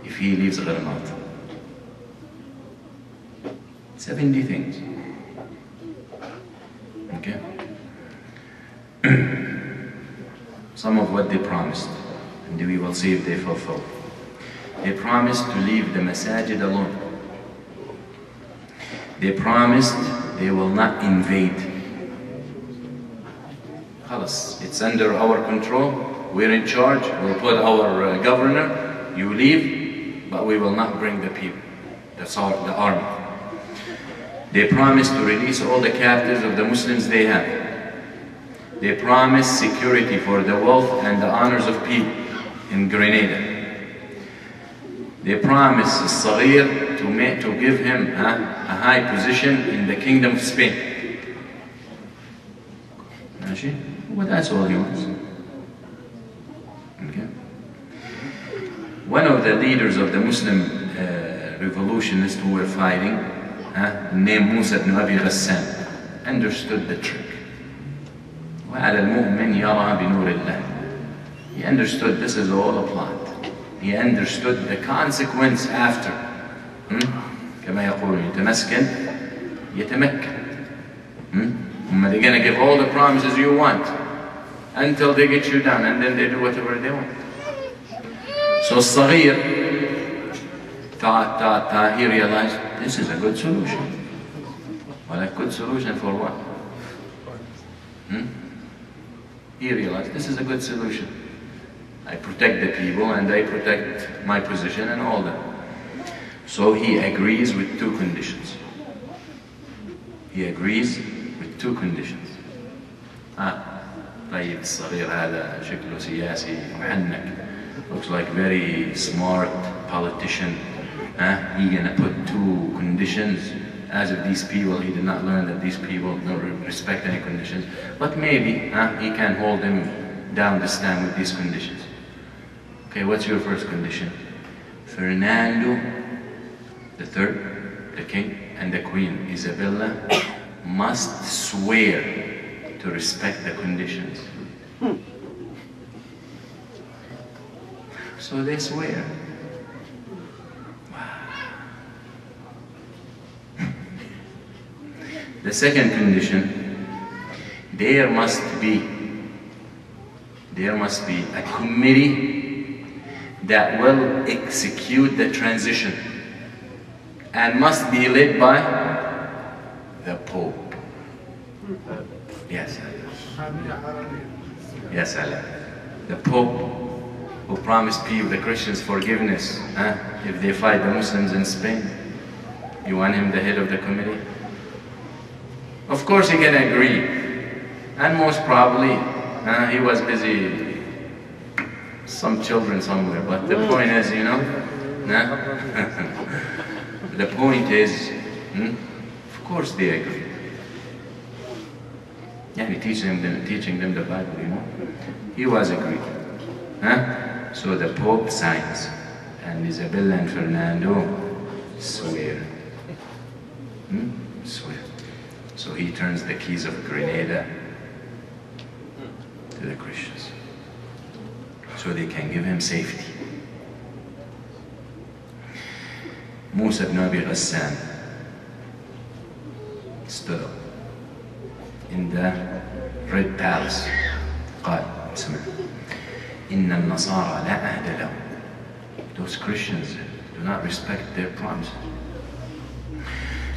If he leaves Gharnata. 70 things. Okay? Some of what they promised, and we will see if they fulfill. They promised to leave the masajid alone. They promised they will not invade. Khalas, it's under our control, we're in charge, we'll put our governor, you leave, but we will not bring the people, the army. They promised to release all the captives of the Muslims they have. They promised security for the wealth and the honors of people in Grenada. They promised Al-Saghir to give him a high position in the kingdom of Spain. Well, that's all he wants. Okay. One of the leaders of the Muslim revolutionists who were fighting, named Musa ibn Abi Ghassan, understood the trick. وَعَلَى الْمُؤْمِنِ يَرَى بِنُورِ اللَّهِ. He understood this is all a plot. He understood the consequence after. كما يقول يتمسكن يتمكن. They're going to give all the promises you want until they get you down, and then they do whatever they want. So Saghir thought, he realized this is a good solution. Well, a good solution for what? He realized this is a good solution. I protect the people and I protect my position and all that. So he agrees with two conditions. He agrees with two conditions. طيب الصغير هذا شكله سياسي محنك. Looks like very smart politician. He gonna put two conditions. As of these people, he did not learn that these people don't respect any conditions. But maybe he can hold him down this time with these conditions. Okay, what's your first condition? Fernando the third, the king, and the queen, Isabella, must swear to respect the conditions. So they swear. The second condition, there must be a committee that will execute the transition and must be led by the Pope. Yes, yes, Allah. The Pope who promised people, the Christians, forgiveness if they fight the Muslims in Spain. You want him the head of the committee? Of course he can agree, and most probably he was busy, some children somewhere, but the point is, you know, the point is, of course they agree. Yani teaching them the Bible, you know. He was agreed. So the Pope signs, and Isabella and Fernando swear. Swear. So he turns the keys of Grenada to the Christians, so they can give him safety. Musa ibn Abi Ghassan stood up in the Red Palace. قال اسمع إن النصارى لا عهد لهم. Those Christians do not respect their promises.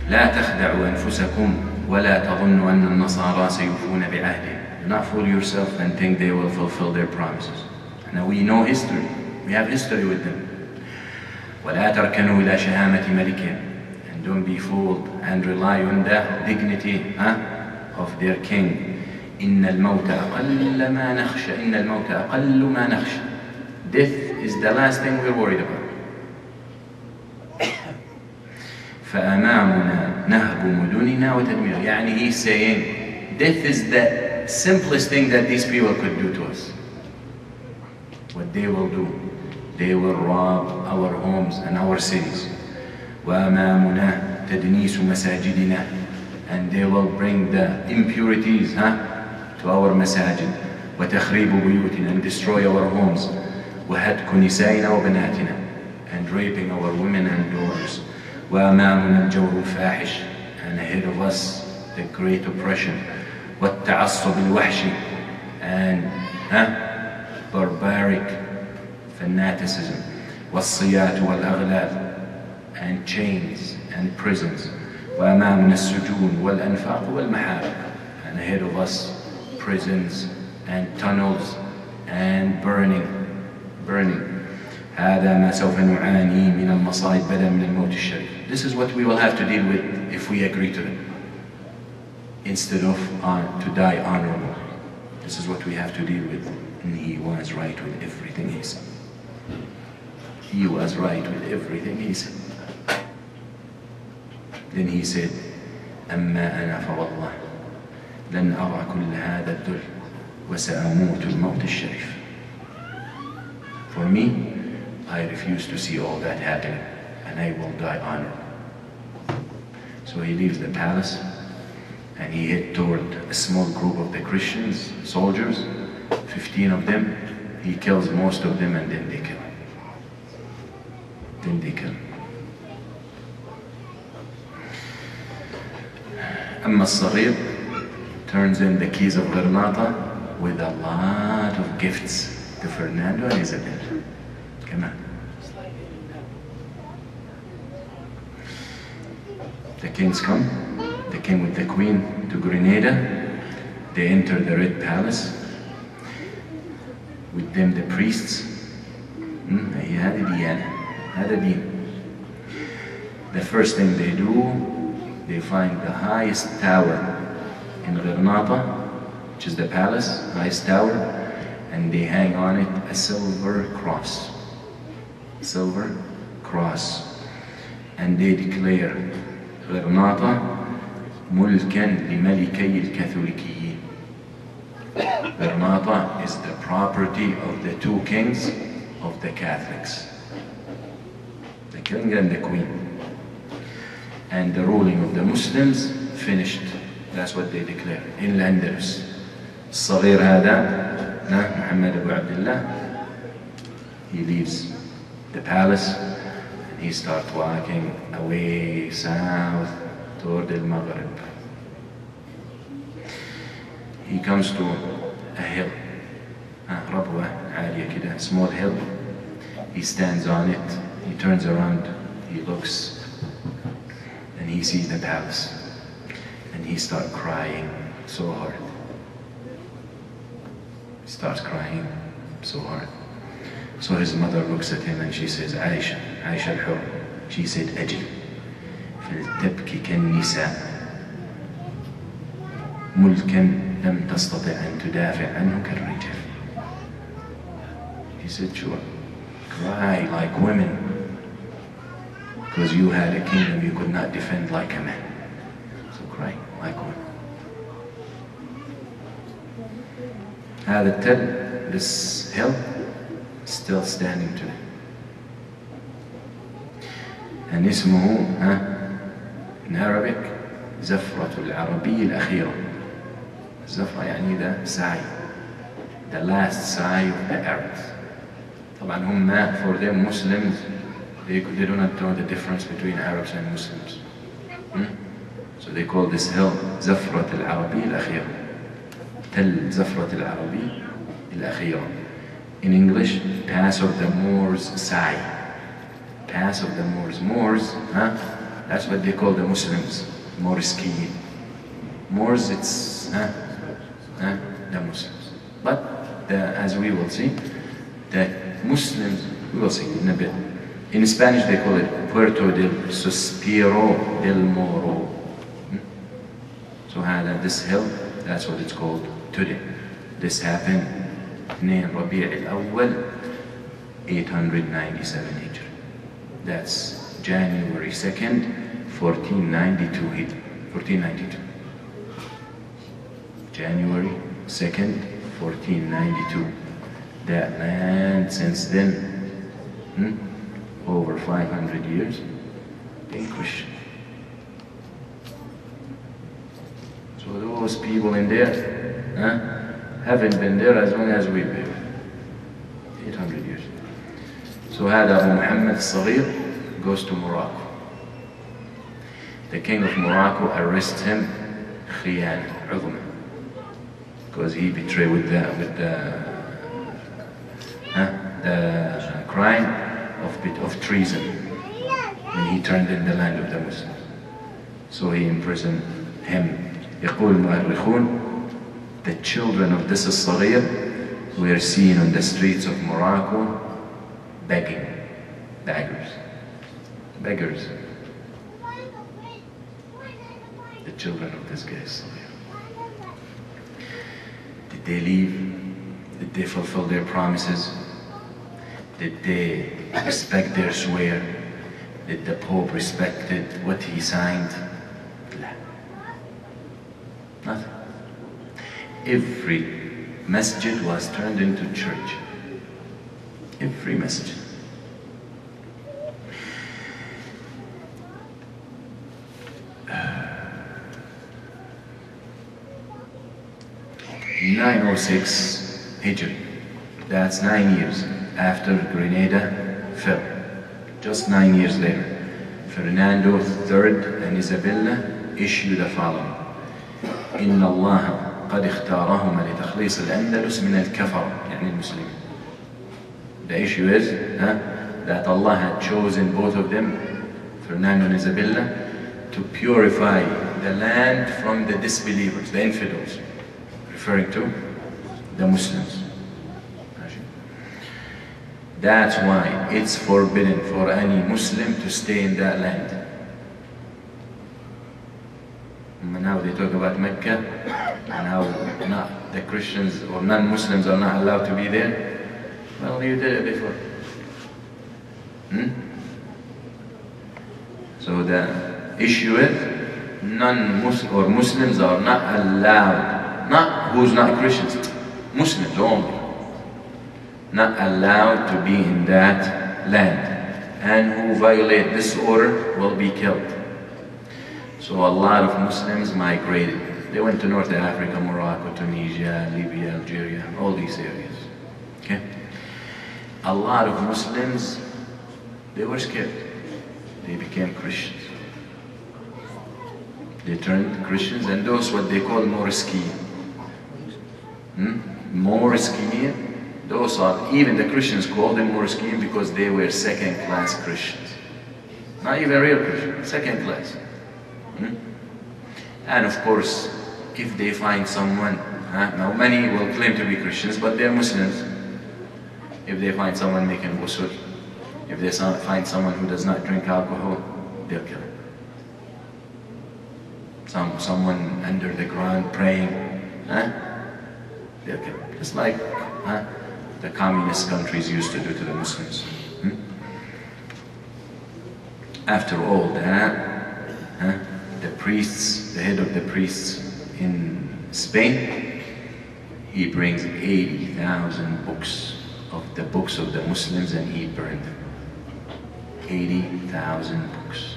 لا تخدعوا أنفسكم ولا تظنوا أن النصارى سيوفون بعهدهم. Do not fool yourself and think they will fulfill their promises. Now we know history. We have history with them. ولا تركنوا إلى شهامة ملكهم. And don't be fooled and rely on the dignity of their king. إن الموت أقل ما نخشى. إن الموت أقل ما نخشى. Death is the last thing we're worried about. فأمامنا نهب مدننا وتدمير. يعني he's saying death is the simplest thing that these people could do to us. What they will do, they will rob our homes and our cities. وأمامنا تدنيس مساجدنا. And they will bring the impurities to our masajid. وتخريب بيوتنا, and destroy our homes. وهتك نسائنا وبناتنا, and raping our women and daughters. وأمامنا الجور الفاحش, and ahead of us the great oppression. والتعصب الوحشي, and barbaric fanaticism. والصيات والأغلال, and chains and prisons. وأمامنا السجون والأنفاق والمحارق, and ahead of us prisons and tunnels and burning. هذا ما سوف نعاني من المصائب بدلا من الموت الشريف. This is what we will have to deal with if we agree to them, instead of to die honorable. This is what we have to deal with. And he was right with everything he said. He was right with everything he said. Then he said, أما أنا فوالله لن أرى كل هذا الذل وسأموت الموت الشريف. For me, I refuse to see all that happening, and I will die honorable. So he leaves the palace and he head toward a small group of the Christians, soldiers, 15 of them. He kills most of them, and then they kill him. أما الصغير turns in the keys of Granada with a lot of gifts to Fernando and Isabella. Come on. The kings come, the king with the queen to Grenada. They enter the Red Palace. With them the priests. هذه ديانة. هذا دين. the first thing they do, they find the highest tower in Gharnata, which is the palace, highest tower, and they hang on it a silver cross. Silver cross. And they declare Gharnata mulkan li malikay al-Katholikiyin. Gharnata is the property of the two kings of the Catholics, the king and the queen. And the ruling of the Muslims finished. That's what they declare in Al-Andalus. الصغير هذا محمد أبو عبد الله, he leaves the palace and he starts walking away south toward Al-Maghrib. He comes to a hill, ربوة عالية كده, small hill. He stands on it, he turns around, he looks, and he sees the palace, and he starts crying so hard. He starts crying so hard. So his mother looks at him and she says, Aisha, Aisha al-Hur. She said, أجل فلتبكي كالنساء ملكا لم تستطع أن تدافع عنه كالرجال. He said, sure, cry like women, because you had a kingdom you could not defend like a man. So cry like women. هذا التل, this hill, still standing today. And اسمه in Arabic زفرة العربية الأخيرة. زفرة يعني ده سعي, the last sigh of the Arabs. طبعا هم, for them Muslims, they do not know the difference between Arabs and Muslims. So they call this hill زفرة العربية الأخيرة. تل زفرة العربية الأخيرة. In English, Pass of the Moors sigh. Pass of the Moors. Moors, that's what they call the Muslims. Mooriskiyin. Moors, it's the Muslims. But as we will see, that Muslims, we will see in a bit. In Spanish they call it Puerto del Suspiro del Moro. So this hill, that's what it's called today. This happened in Rabi' al-Awwal, 897 Hijri. That's January 2nd, 1492 Hijri. 1492. January 2nd, 1492. That land since then, over 500 years, been Christian. So those people in there haven't been there as long as we've been. 800 years. So هذا Abu Muhammad الصغير goes to Morocco. The king of Morocco arrests him خيانة عظمى, because he betrayed with the crime of treason when he turned in the land of the Muslims. So he imprisoned him. يقول المؤرخون, the children of this الصغير were seen on the streets of Morocco begging, beggars. The children of this guy الصغير. Did they leave? Did they fulfill their promises? Did they respect their swear? Did the Pope respected what he signed? Nothing. Every masjid was turned into church. Every masjid. In 906 Hijri, that's 9 years after Grenada fell. Just 9 years later, Fernando III and Isabella issued the following: إن الله قد اختارهما لتخليص الأندلس من الكفر, يعني المسلمين. The issue is that Allah had chosen both of them, Fernando and Isabella, to purify the land from the disbelievers, the infidels, referring to the Muslims. That's why it's forbidden for any Muslim to stay in that land. how they talk about Mecca and how the Christians or non-Muslims are not allowed to be there. Well, you did it before. So the issue is non-Muslims or Muslims are not allowed, not who's not Christians, Muslims only, not allowed to be in that land. And who violate this order will be killed. So a lot of Muslims migrated. They went to North Africa, Morocco, Tunisia, Libya, Algeria, all these areas. Okay? A lot of Muslims, they were scared. They became Christians. They turned Christians, and those what they call Moriskin. Moriskin, those are, even the Christians called them Moriskin because they were second-class Christians. Not even real Christians, second class. And of course, if they find someone, now many will claim to be Christians, but they're Muslims. If they find someone making ghusl, if they find someone who does not drink alcohol, they'll kill him. Someone under the ground praying, they'll kill him. Just like the communist countries used to do to the Muslims. After all that, the priests, the head of the priests in Spain, he brings 80,000 books of the Muslims, and he burned them. 80,000 books.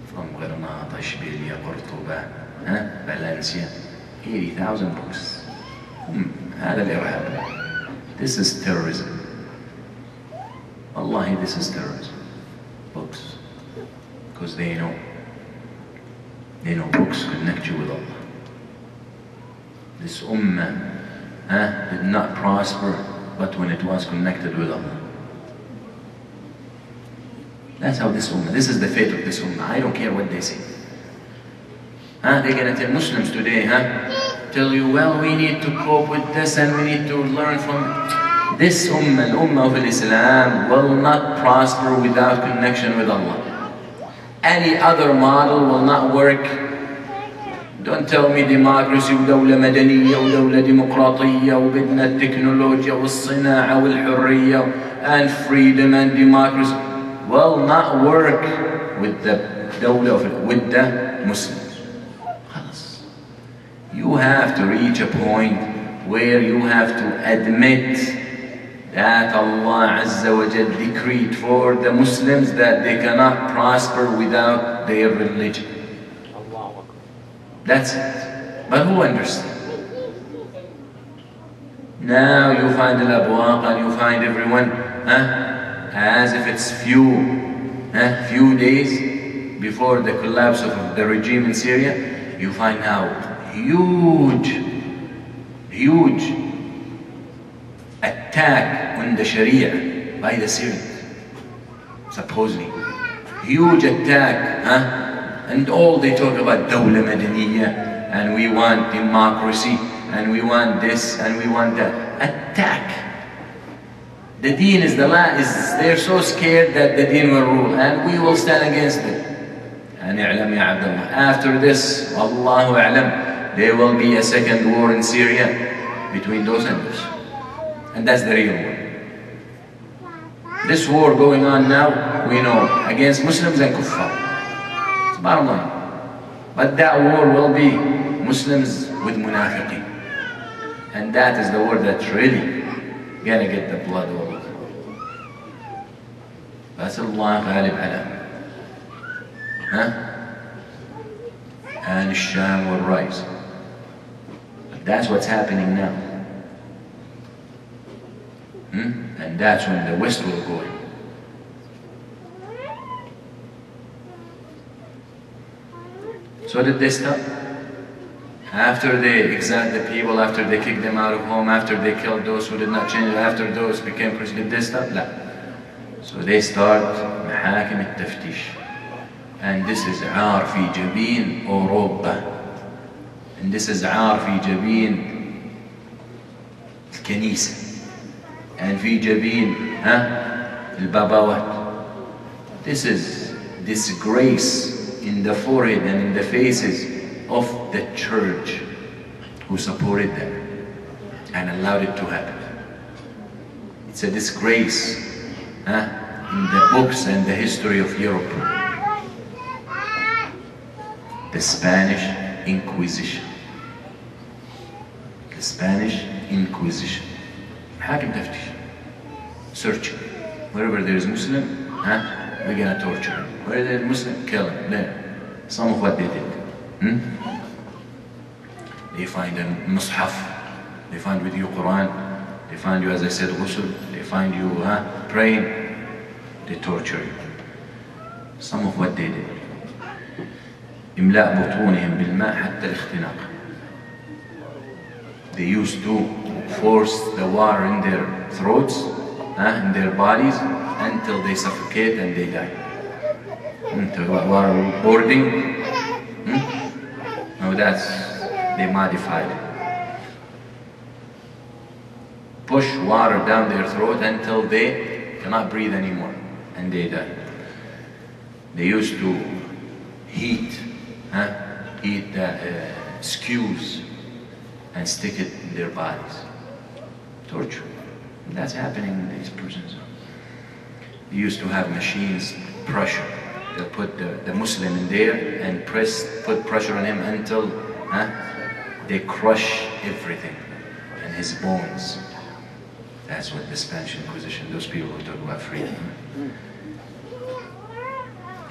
From Granada, Ishbilia, Cordoba, Valencia, 80,000 books. هذا الإرهاب. This is terrorism. Wallahi, this is terrorism. Books. Because they know books connect you with Allah. This ummah did not prosper but when it was connected with Allah. That's how this ummah, this is the fate of this ummah. I don't care what they say. They're going to tell Muslims today, tell you, well, we need to cope with this and we need to learn from this ummah. The ummah of Islam will not prosper without connection with Allah. Any other model will not work. Don't tell me democracy ودولة مدنية ودولة ديمقراطية وبدنا التكنولوجيا والصناعة والحرية and freedom and democracy will not work with the dawla, with the Muslims. You have to reach a point where you have to admit that Allah Azza wa Jal decreed for the Muslims that they cannot prosper without their religion. That's it. But who understands? Now you find al-abwaq and you find everyone as if it's few days before the collapse of the regime in Syria. You find now huge attack on the Sharia by the Syrians, supposedly. Huge attack, and all they talk about dawla madaniya, and we want democracy, and we want this, and we want that. Attack. The deen is the law, they're so scared that the deen will rule, and we will stand against it. And i'lam ya Abdullah, after this, Allahu a'lam, there will be a second war in Syria between those and those. And that's the real war. This war going on now, we know, against Muslims and kuffar. It's bottom line. But that war will be Muslims with munafiqeen. And that is the war that's really gonna get the blood over. That's Allah ghalib ala. And Sham will rise. But that's what's happening now. And that's when the West will go in. So did they stop? After they exiled the people, after they kicked them out of home, after they killed those who did not change, after those became Christians, did they stop? No. So they start محاكم التفتيش. And this is عار في جبين أوروبا. And this is عار في جبين الكنيسة. And في جبين الباباوات. This is disgrace in the forehead and in the faces of the church who supported them and allowed it to happen. It's a disgrace in the books and the history of Europe. The Spanish Inquisition. The Spanish Inquisition. حاكم تفتش. Search. Wherever there is Muslim, we're gonna torture him. Where there is Muslim, kill him. There. Some of what they did. They find a mushaf. They find with you Quran. They find you, as I said, ghusl. They find you praying. They torture you. Some of what they did. إملاء بطونهم بالماء حتى الاختناق. They used to force the water in their throats, in their bodies, until they suffocate and they die. Water boarding. No, they modified it. Push water down their throat until they cannot breathe anymore and they die. They used to heat the skews and stick it in their bodies. Torture. And that's happening in these prisons. They used to have machines, pressure. They'll put the Muslim in there and put pressure on him until they crush everything and his bones. That's what the Spanish Inquisition, those people who talk about freedom.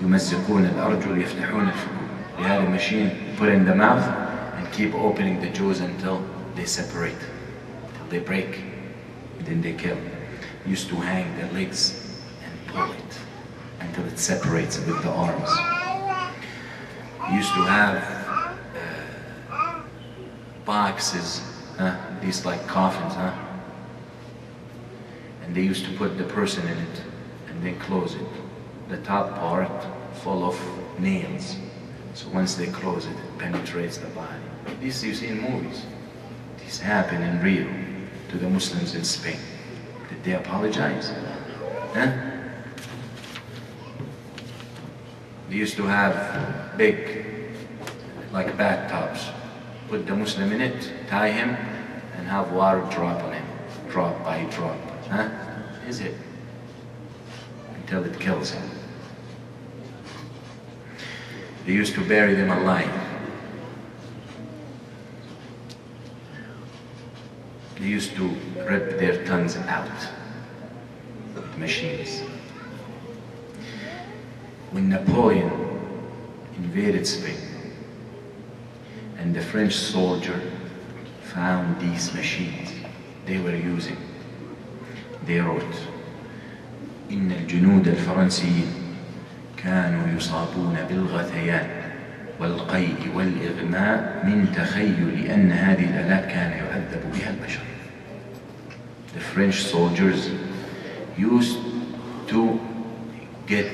يمزقون الأرجل يفتحون الفكوك. They had a machine, put in the mouth and keep opening the jaws until they separate, until they break, and then they kill. Used to hang their legs and pull it until it separates with the arms. Used to have boxes, these like coffins, and they used to put the person in it and then close it. The top part full of nails. So once they close it, it penetrates the body. This you see in movies. This happened in Rio to the Muslims in Spain. Did they apologize? They used to have big, like bathtubs. Put the Muslim in it, tie him, and have water drop on him. Drop by drop. Is it? Until it kills him. They used to bury them alive. They used to rip their tongues out with machines. When Napoleon invaded Spain and the French soldier found these machines they were using, they wrote, إن الجنود الفرنسيين كانوا يصابون بالغثيان والقيء والإغماء من تخيل أن هذه الآلات كان يعذب بها البشر. The French soldiers used to get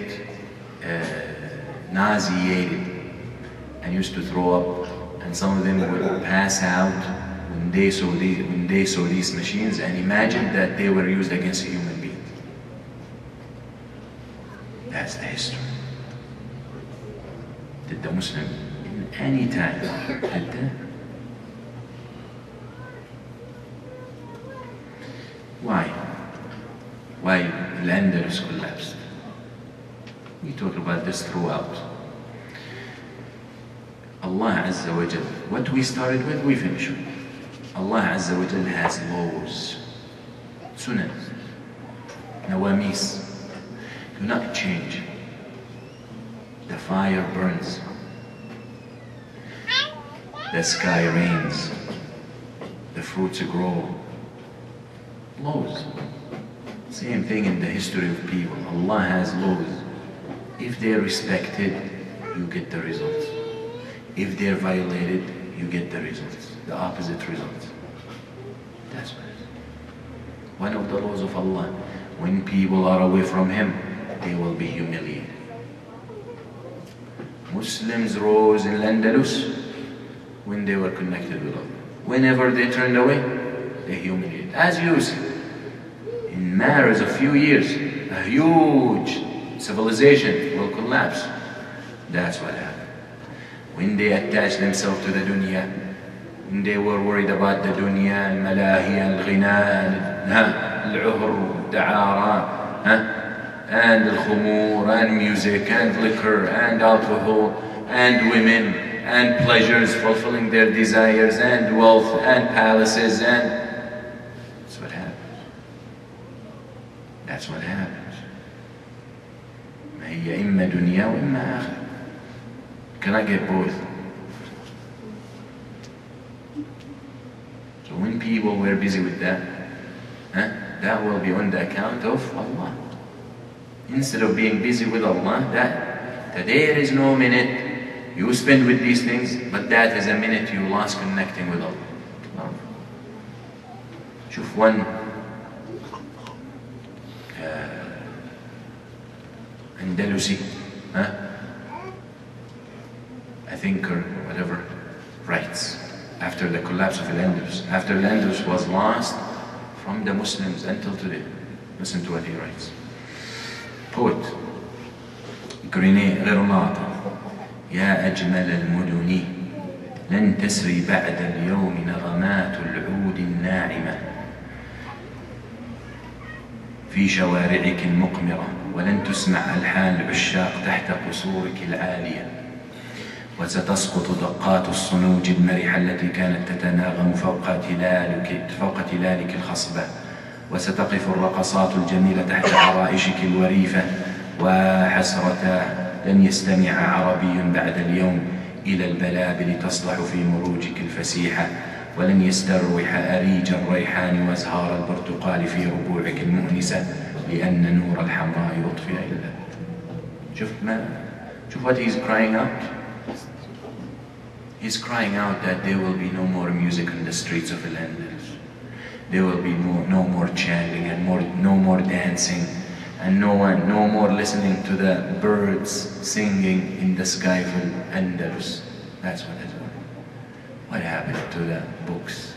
nauseated and used to throw up, and some of them would pass out when they saw these machines and imagined that they were used against a human being. That's the history. Did the Muslim in any time did that? Why? Why Al-Andalus collapsed? We talk about this throughout. Allah Azza wa Jal, what we started with, we finish with. Allah Azza wa Jal has laws, sunnah, nawamis, do not change. The fire burns, the sky rains, the fruits grow. Laws. Same thing in the history of people. Allah has laws. If they're respected, you get the results. If they're violated, you get the results. The opposite results. That's what it is. One of the laws of Allah, when people are away from Him, they will be humiliated. Muslims rose in Al-Andalus when they were connected with Allah. Whenever they turned away, they humiliated. As you see, in matters of few years, a huge civilization will collapse. That's what happened. when they attached themselves to the dunya, when they were worried about the dunya, al-malahi, al-ghina, al-uhr, al-da'ara, and al-khumur, and music, and liquor, and alcohol, and women, and pleasures, fulfilling their desires, and wealth, and palaces, and that's what happens. That's what happens. هي إما دنيا وإما آخرة. Can I get both? So when people were busy with that, that will be on the account of Allah. Instead of being busy with Allah, that there is no minute you spend with these things, but that is a minute you lost connecting with Allah. شوف one Andalusi, a thinker, whatever, writes after the collapse of Al-Andalus, after Al-Andalus was lost from the Muslims until today. Listen to what he writes. Poet, Grenet غير ناطق يا أجمل المدن لن تسري بعد اليوم نغمات العود الناعمة في شوارعك المقمرة ولن تسمع ألحان العشاق تحت قصورك العالية وستسقط دقات الصنوج المرحة التي كانت تتناغم فوق تلالك الخصبة وستقف الرقصات الجميلة تحت عرائشك الوريفة وحسرة لن يستمع عربي بعد اليوم إلى البلابل تصلح في مروجك الفسيحة ولن يستروح أريج الريحان وازهار البرتقال في ربوعك المؤنسة لأن نور الحمراء يطفئ إلا. شوف what he's crying out. He's crying out that there will be no more music in the streets of Al-Andalus. There will be no more chanting and no more dancing, and no more listening to the birds singing in the sky of Al-Andalus. That's what it was. What happened to the books?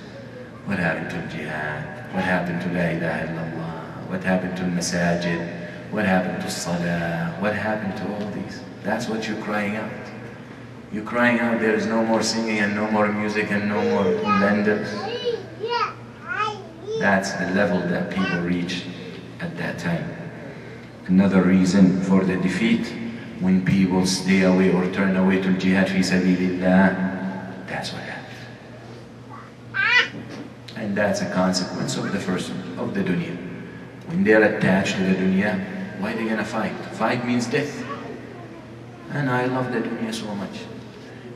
What happened to jihad? What happened to La ilaha illallah? What happened to Masajid? What happened to Salah? What happened to all these? That's what you're crying out. You're crying out there is no more singing and no more music and no more Al-Andalus. That's the level that people reached at that time. Another reason for the defeat, when people stay away or turn away to jihad fi sabilillah, that's what happens. And that's a consequence of the dunya. When they're attached to the dunya, why are they gonna fight? Fight means death. And I love the dunya so much.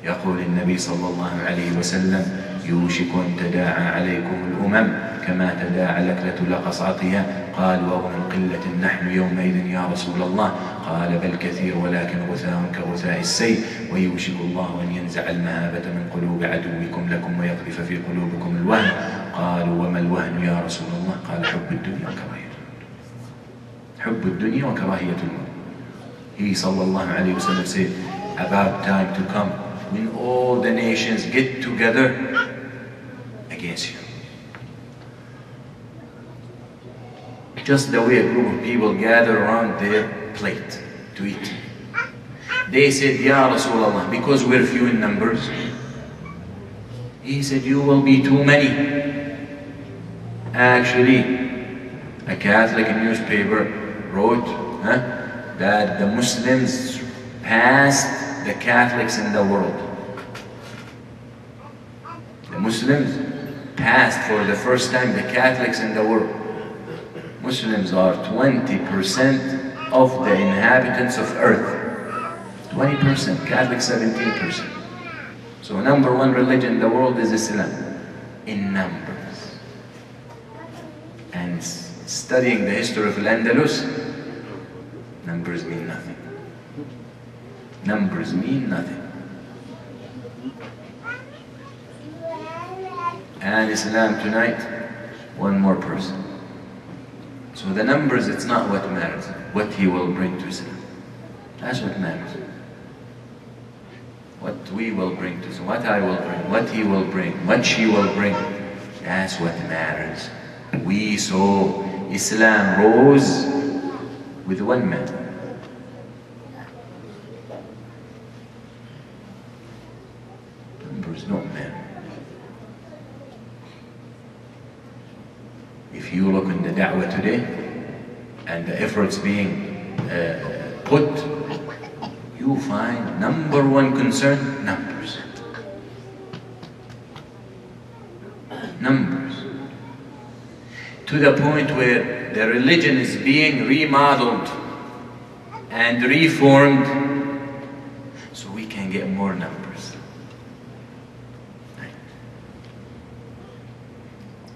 يقول النبي صلى الله عليه وسلم يوشك أن تداعى عليكم الأمم كما تداعى الأكلة لقصعتها قال ومن قلة نحن يومئذ يا رسول الله قال بل كثير ولكن غثاء كغثاء السيل ويوشك الله أن ينزع المهابة من قلوب عدوكم لكم ويقذف في قلوبكم الوهن قالوا وما الوهن يا رسول الله قال حب الدنيا وكراهية حب الدنيا وكراهية الموت. He صلى الله عليه وسلم said about time to come when all the nations get together against you. Just the way a group of people gather around their plate to eat. They said, Ya Rasulullah, because we're few in numbers. He said, you will be too many. Actually, a Catholic newspaper wrote that the Muslims passed the Catholics in the world. The Muslims passed for the first time the Catholics in the world. Muslims are 20% of the inhabitants of earth. 20%, Catholics 17%. So number one religion in the world is Islam, in numbers. And studying the history of Al-Andalus, numbers mean nothing. Numbers mean nothing. And Islam tonight, one more person. So the numbers, it's not what matters. What he will bring to Islam. That's what matters. What we will bring to Islam. What I will bring. What he will bring. What she will bring. That's what matters. We saw Islam rose with one man. if you look in the da'wah today and the efforts being put, you find number one concern, numbers. Numbers. To the point where the religion is being remodeled and reformed so we can get more numbers.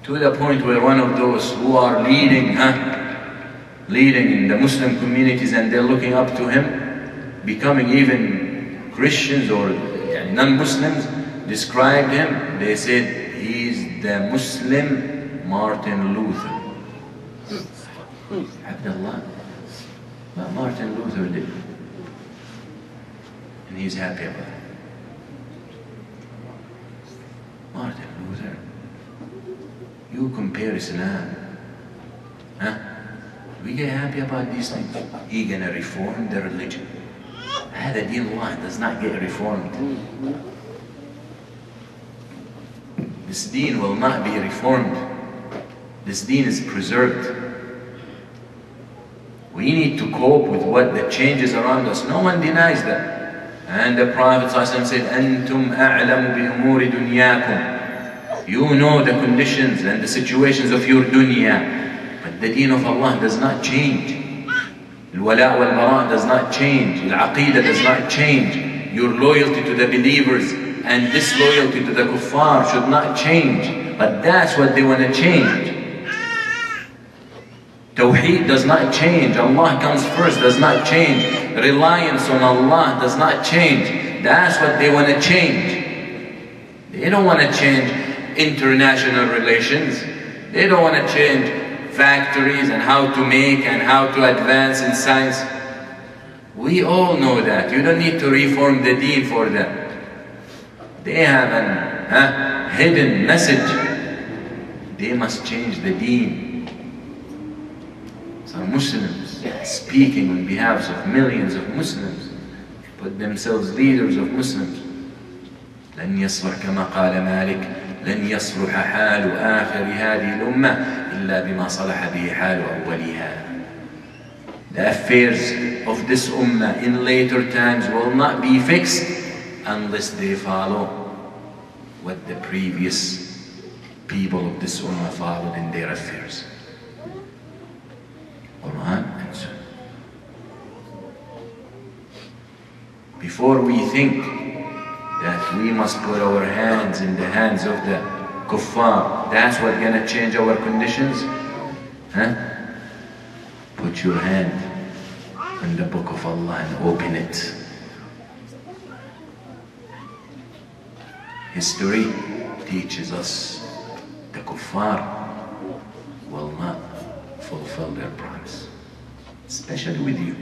To the point where one of those who are leading in the Muslim communities and they're looking up to him, becoming even Christians or non-Muslims, described him, they said, he's the Muslim Martin Luther. Abdullah. But Martin Luther did. And he's happy about it. Martin Luther. You compare Islam. We get happy about these things. He gonna reform the religion. هذا دين الله does not get reformed. This deen will not be reformed. This deen is preserved. We need to cope with what the changes around us. No one denies that. And the Prophet ﷺ said, أَنْتُمْ أَعْلَمُ بِأُمُورِ دُنْيَاكُمْ. You know the conditions and the situations of your dunya. But the deen of Allah does not change. Al-wala' wal-bara' does not change. Al-aqidah does not change. Your loyalty to the believers and disloyalty to the kuffar should not change. But that's what they want to change. Tawheed does not change. Allah comes first, does not change. Reliance on Allah does not change. That's what they want to change. They don't want to change international relations. They don't want to change factories and how to make and how to advance in science. We all know that. You don't need to reform the deen for that. They have a hidden message. They must change the deen. Some Muslims speaking on behalf of millions of Muslims put themselves leaders of Muslims. لن يصلح كما قال مالك لن يصلح حال آخر هذه الأمة إلا بما صلح به حال أولها. The affairs of this ummah in later times will not be fixed unless they follow what the previous people of this ummah followed in their affairs. Quran and Sunnah. Before we think that we must put our hands in the hands of the kuffar, that's what's going to change our conditions, put your hand in the book of Allah and open it. History teaches us the kuffar will not fulfill their promise, especially with you,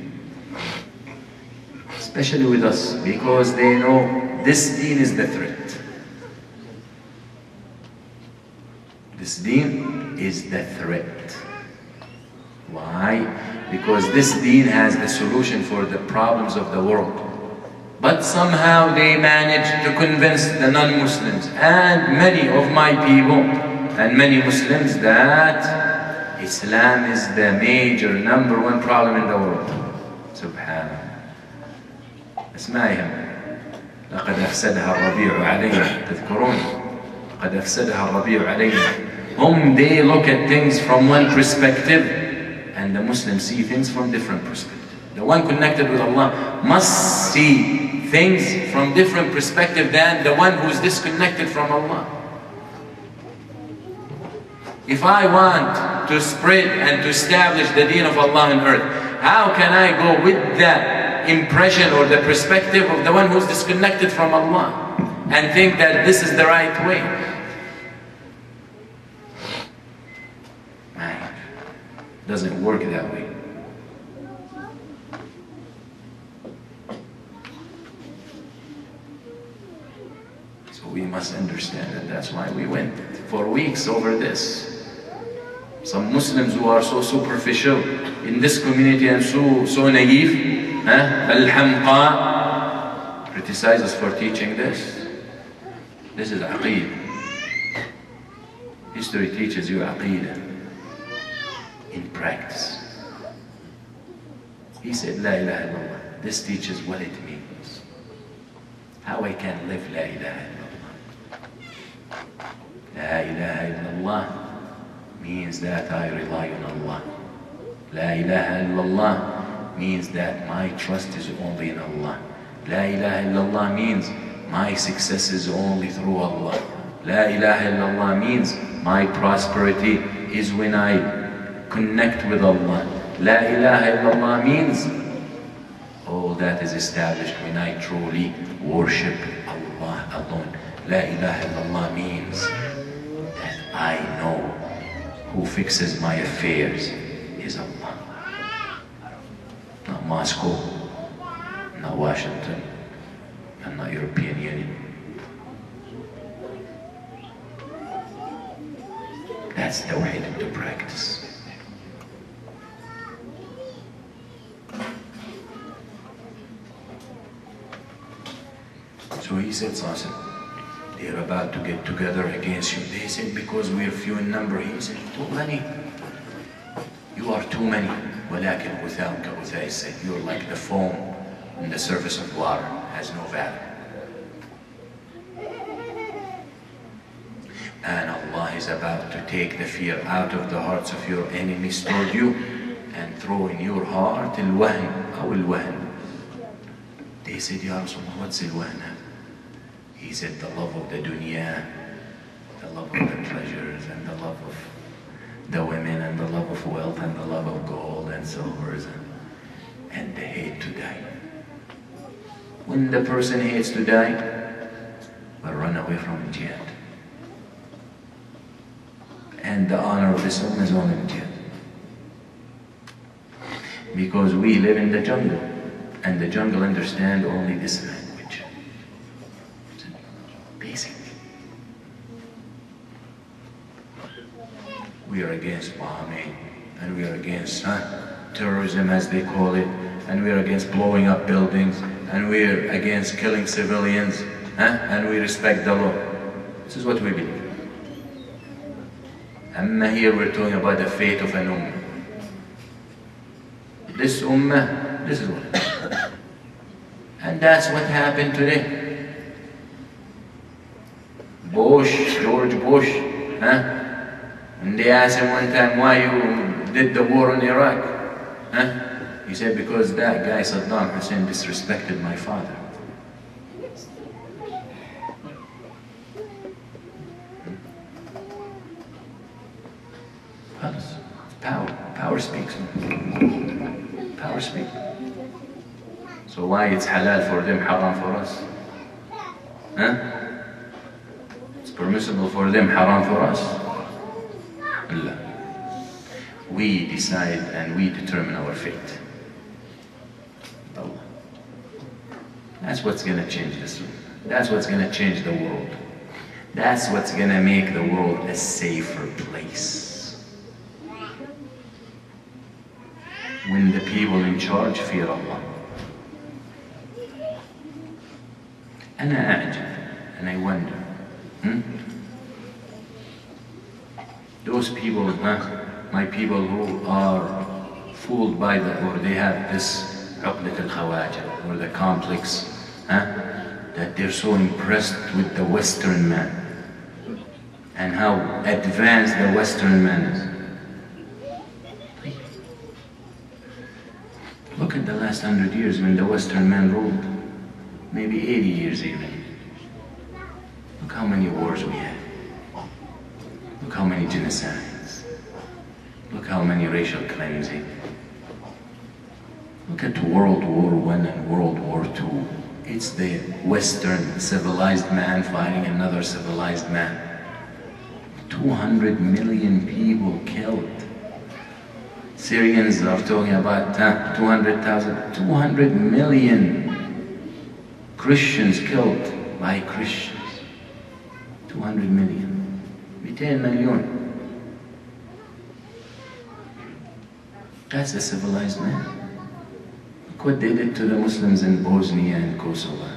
especially with us, because they know this deen is the threat. This deen is the threat. Why? Because this deen has the solution for the problems of the world. But somehow they manage to convince the non-Muslims and many of my people and many Muslims that Islam is the major number one problem in the world. Subhanallah. اسمعهم. لقد أفسدها الربيع علينا. تذكرون؟ لقد أفسدها الربيع علينا. They look at things from one perspective and the Muslims see things from different perspective. The one connected with Allah must see things from different perspective than the one who is disconnected from Allah. If I want to spread and to establish the deen of Allah on earth, how can I go with the impression or the perspective of the one who is disconnected from Allah and think that this is the right way? Man, it doesn't work that way. So we must understand that. That's why we went for weeks over this. Some Muslims who are so superficial in this community and so naive, al-hamqa, criticize us for teaching this. This is aqeedah. History teaches you aqeedah. in practice. He said, La ilaha illallah. This teaches what it means. How I can live La ilaha illallah. La ilaha illallah means that I rely on Allah. La ilaha illallah means that my trust is only in Allah. La ilaha illallah means my success is only through Allah. La ilaha illallah means my prosperity is when I connect with Allah. La ilaha illallah means all that is established when I truly worship Allah alone. La ilaha illallah means that I know who fixes my affairs is Allah. Not Moscow, not Washington, and not European Union. That's Tawheed into practice. So he said, Sassan, they're about to get together against you. They said, because we're few in number. He said, too many. You are too many. ولكن غثاء كغثاء السيل. You're like the foam on the surface of water, has no value. And Allah is about to take the fear out of the hearts of your enemies toward you and throw in your heart al-wahn, أو الوهن. They said, Ya Rasulullah, what's al-wahn? He said, the love of the dunya, the love of the pleasures, and the love of the women, and the love of wealth, and the love of gold and silvers, and the hate to die. When the person hates to die, will run away from jihad. And the honor of this ummah is only in jihad. Because we live in the jungle, and the jungle understand only this language. Basically. We are against bombing, and we are against terrorism as they call it, and we are against blowing up buildings, and we are against killing civilians, and we respect the law. This is what we believe. And here we're talking about the fate of an ummah. This ummah, this is what it is. And that's what happened today. George Bush, and they asked him one time, why you did the war in Iraq? He said, because that guy Saddam Hussein disrespected my father. Power speaks. Power speaks. So why it's halal for them, haram for us? It's permissible for them, haram for us? Allah. We decide and we determine our fate. Allah. That's what's going to change this world. That's what's going to change the world. That's what's going to make the world a safer place. When the people in charge fear Allah. And I wonder, those people, my people who are fooled by or they have this uqdat al-khawaja, or the complex, that they're so impressed with the Western man and how advanced the Western man is. Look at the last 100 years when the Western man ruled, maybe 80 years even. Look how many wars we had. Look how many genocides. Look how many racial cleansing. Look at World War I and World War II. It's the Western civilized man fighting another civilized man. 200 million people killed. Syrians are talking about 200,000, 200 million Christians killed by Christians. 200 million. 200 million. That's a civilized man. Look what they did to the Muslims in Bosnia and Kosovo.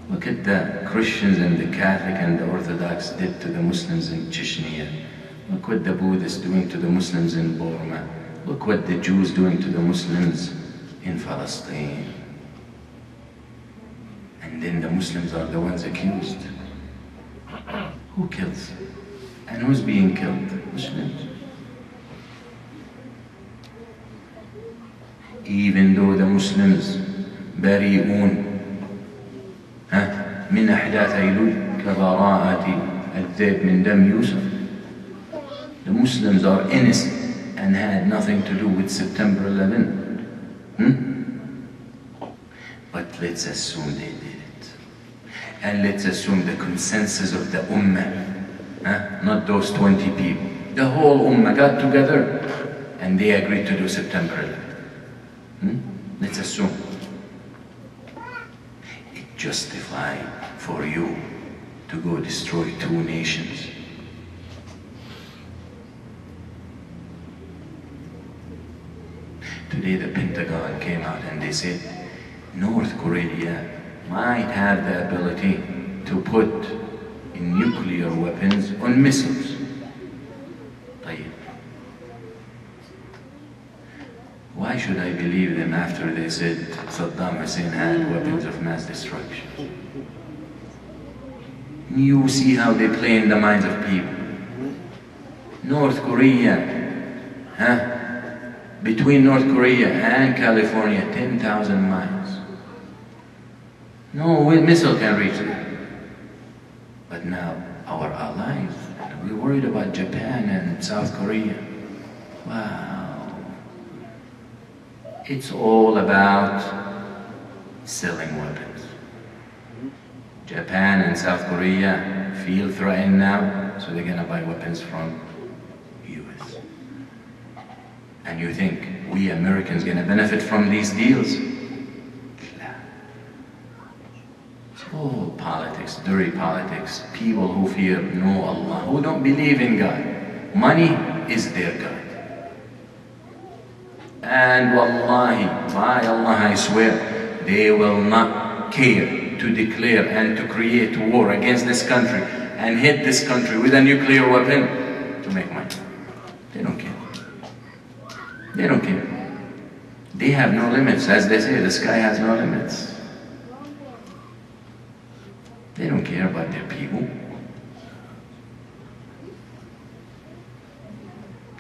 Look at the Christians and the Catholic and the Orthodox did to the Muslims in Chechnya, Look what the Buddhists doing to the Muslims in Burma. Look what the Jews doing to the Muslims in Palestine. And then the Muslims are the ones accused. Who kills? And who's being killed? Muslims. Even though the Muslims بريئون من أحداث أيلول كبراءة الذئب من دم يوسف. The Muslims are innocent and had nothing to do with September 11. But let's assume they did it. And let's assume the consensus of the Ummah, not those 20 people. The whole Ummah got together and they agreed to do September 11. Let's assume. It justified for you to go destroy two nations. Today the Pentagon came out and they said North Korea might have the ability to put in nuclear weapons on missiles. Why should I believe them after they said Saddam Hussein had weapons of mass destruction? You see how they play in the minds of people. North Korea, between North Korea and California, 10,000 miles. No missile can reach them. But now, our allies, we're worried about Japan and South Korea. Wow. It's all about selling weapons. Japan and South Korea feel threatened now, so they're gonna buy weapons from US. And you think we Americans gonna benefit from these deals? It's all politics, dirty politics. People who fear no Allah, who don't believe in God. Money is their God. And wallahi, by Allah I swear, they will not care to declare and to create war against this country and hit this country with a nuclear weapon to make money. They don't care. They don't care. They have no limits. As they say, the sky has no limits. They don't care about their people.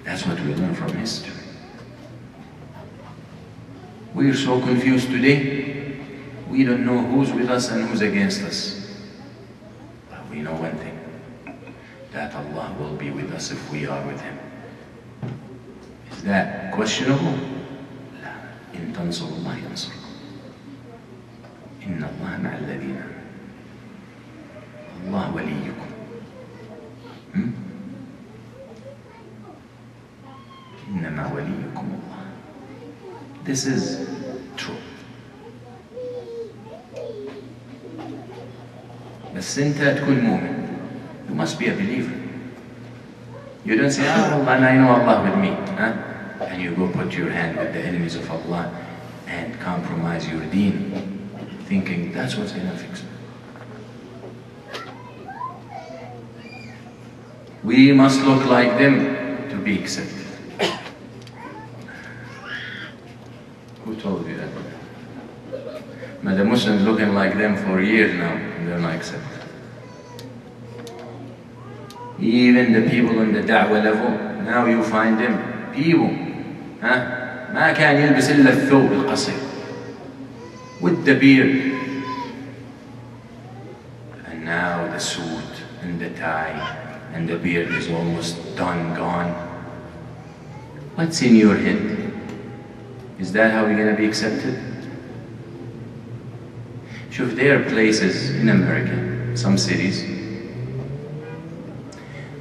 That's what we learn from history. We're so confused today. We don't know who's with us and who's against us. But we know one thing, that Allah will be with us if we are with Him. Is that questionable? لا. إن تنصروا الله ينصركم. إن الله مع الذين. الله وليكم. إنما وليكم الله. This is true. بس أنت تكون مؤمن. You must be a believer. You don't say, oh Allah, I know Allah with me. And you go put your hand with the enemies of Allah and compromise your deen, thinking that's what's going to fix it. We must look like them to be accepted. Who told you that? But the Muslims looking like them for years now, and they're not accepted. Even the people on the da'wah level, now you find them, people, ما كان يلبس إلا الثوب القصير with the beard. And now the suit and the tie and the beard is almost done, gone. What's in your head? Is that how you're going to be accepted? Sure, there are places in America, some cities,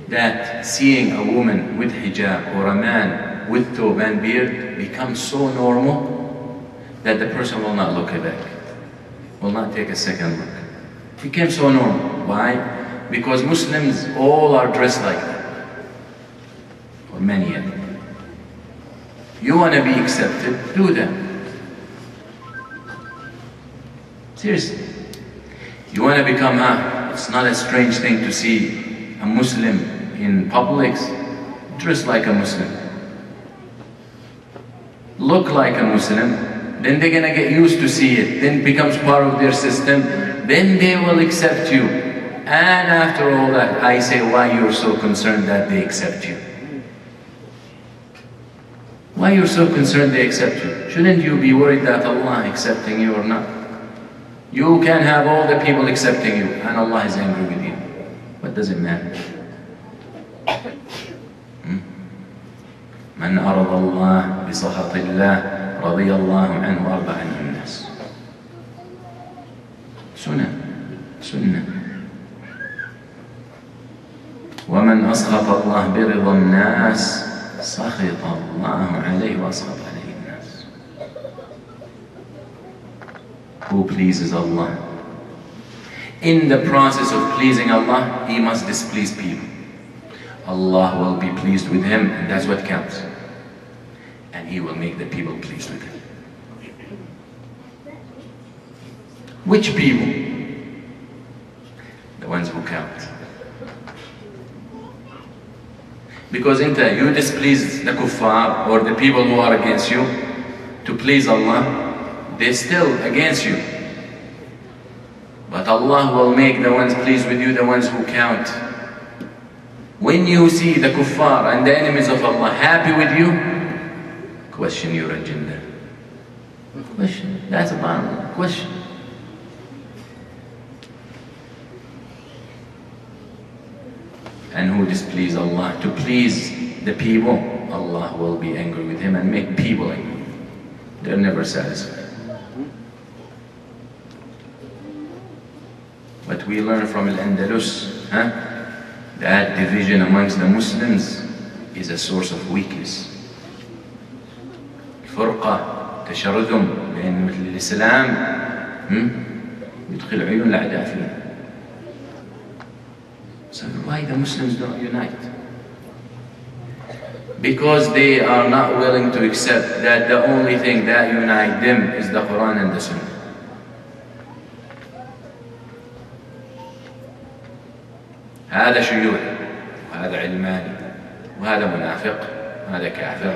that seeing a woman with hijab or a man with thobe and beard becomes so normal that the person will not look back, will not take a second look. It became so normal. Why? Because Muslims all are dressed like that, or many of them. You want to be accepted, do that. Seriously. You want to become, it's not a strange thing to see a Muslim in Publix dress like a Muslim, look like a Muslim, then they're gonna get used to see it, then it becomes part of their system, then they will accept you. And after all that, I say, why you're so concerned that they accept you? Why you're so concerned they accept you? Shouldn't you be worried that Allah accepting you or not? You can have all the people accepting you and Allah is angry with you. What does it matter? من أرضى الله بسخط الله رضي الله عنه وأرضى عنه الناس. سنة. ومن أسخط الله برضا الناس سخط الله عليه وأسخط عليه الناس. Who pleases Allah? In the process of pleasing Allah, he must displease people. Allah will be pleased with him, and that's what counts. And he will make the people pleased with him. Which people? The ones who count. Because you displease the kuffar or the people who are against you to please Allah, they're still against you. But Allah will make the ones pleased with you the ones who count. When you see the kuffar and the enemies of Allah happy with you, question your agenda. Question. That's a bottom question. And who displease Allah to please the people, Allah will be angry with him and make people angry. They're never satisfied. But we learn from Al-Andalus, that division amongst the Muslims is a source of weakness. فرقة تشرذم بين مثل الإسلام يدخل عيون الأعداء فيه. So why the Muslims don't unite? Because they are not willing to accept that the only thing that unites them is the Quran and the Sunnah. هذا شيوعي وهذا علماني وهذا منافق وهذا كافر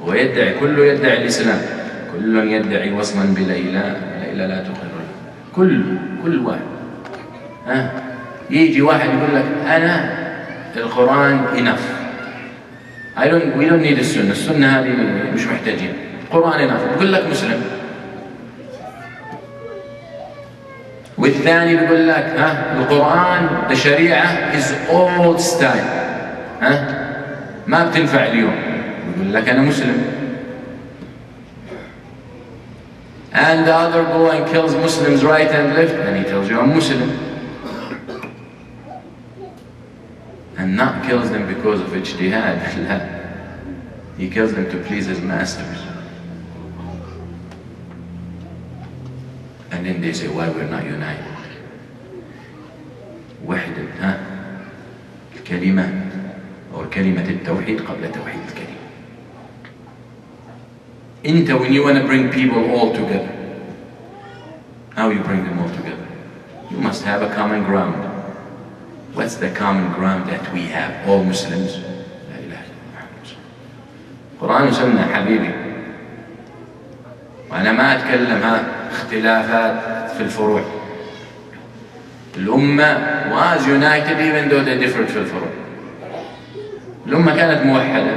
ويدعي كله يدعي الإسلام كل يدعي وصلا بليلى ليلى لا تقر كل واحد يجي واحد يقول لك أنا القرآن enough we don't need السنة هذه مش محتاجين القرآن enough يقول لك مسلم والثاني بيقول لك القرآن الشريعة is old style ما بتنفع اليوم يقول لك أنا مسلم and the other go and kills Muslims right and left and he tells you I'm Muslim and not kills them because of ijtihad he kills them to please his masters. And then they say, why we're not united? وحدة الكلمة أو كلمة التوحيد قبل توحيد الكلمة. When you want to bring people all together, how you bring them all together? You must have a common ground. What's the common ground that we have, all Muslims? لا إله إلا الله. قرآن وسنة حبيبي. وأنا ما أتكلم اختلافات في الفروع. الأمة was united even though they differed في الفروع. الأمة كانت موحدة.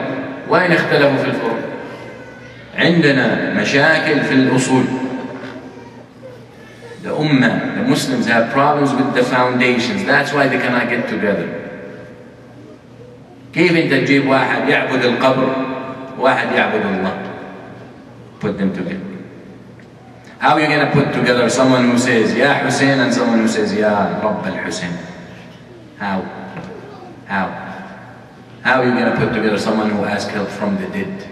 وين اختلفوا في الفروع؟ عندنا مشاكل في الأصول. The Ummah, the Muslims have problems with the foundations. That's why they cannot get together. كيف أنت تجيب واحد يعبد القبر واحد يعبد الله? Put them together. How are you going to put together someone who says Ya Hussein and someone who says Ya Rabb al-Hussein? How? How are you going to put together someone who asks help from the dead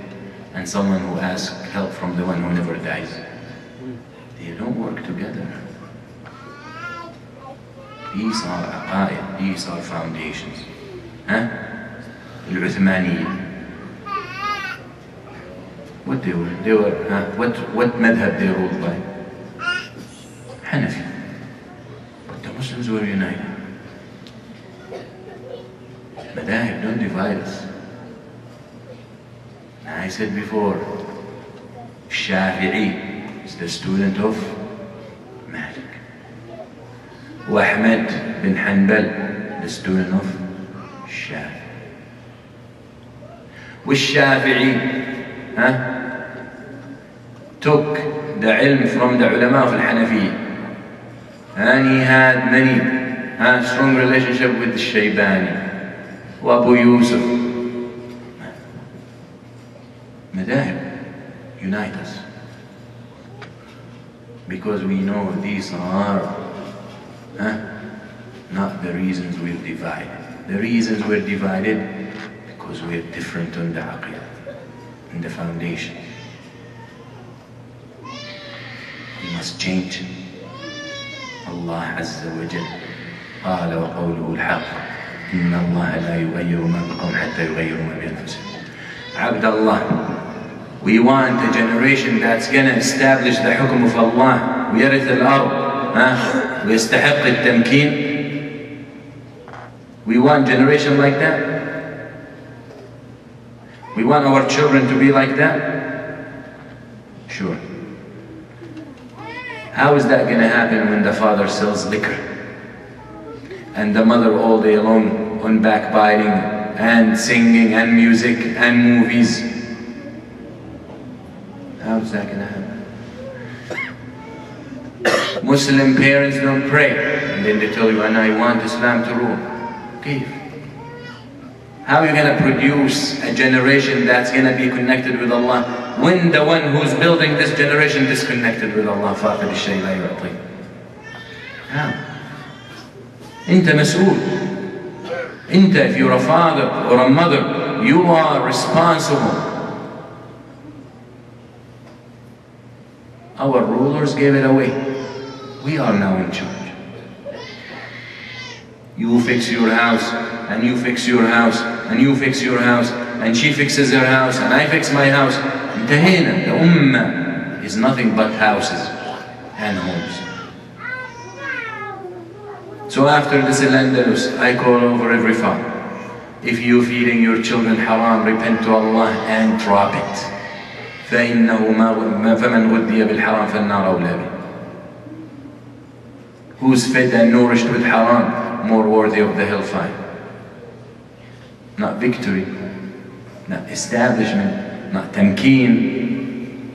and someone who asks help from the one who never dies? They don't work together. These are aqaid, these are foundations. Al-Uthmaniyya. What they were, what madhab they ruled by? Hanafi. But the Muslims were united. Madhab don't divide us. I said before, Shafi'i is the student of Malik. Ahmed bin Hanbal, the student of Shafi'i. Shafi'i took the ilm from the ulama of al-Hanafiyyah, and he had many strong relationship with the Shaybani, Abu Yusuf. Madhahib unite us, because we know these are not the reasons we're divided. The reasons we're divided because we're different on the aqidah, in the foundation. We must change. Allah Azza wa Jalla قال وقوله الحق إن الله لا يغير ما بقوم حتى يغيروا ما بأنفسهم. عبد Allah, we want a generation that's gonna establish the حكم of Allah. ويرث الأرض ويستحق التمكين. We want generation like that. We want our children to be like that? Sure. How is that going to happen when the father sells liquor and the mother all day long on backbiting and singing and music and movies? How is that going to happen? Muslim parents don't pray, and then they tell you, and I want Islam to rule. Okay. How are you going to produce a generation that's going to be connected with Allah when the one who's building this generation disconnected with Allah? فاقد الشيء لا يعطي. How? أنت مسؤول. أنت, if you're a father or a mother, you are responsible. Our rulers gave it away. We are now in charge. You fix your house, and you fix your house, and you fix your house, and she fixes her house, and I fix my house. انتهينا. The ummah is nothing but houses and homes. So after this Al-Andalus, I call over every father. If you're feeding your children haram, repent to Allah and drop it. فمن غذي بالحرام فالنار أولى به. Who's fed and nourished with haram, more worthy of the hellfire. Not victory, not establishment, not tamkeen.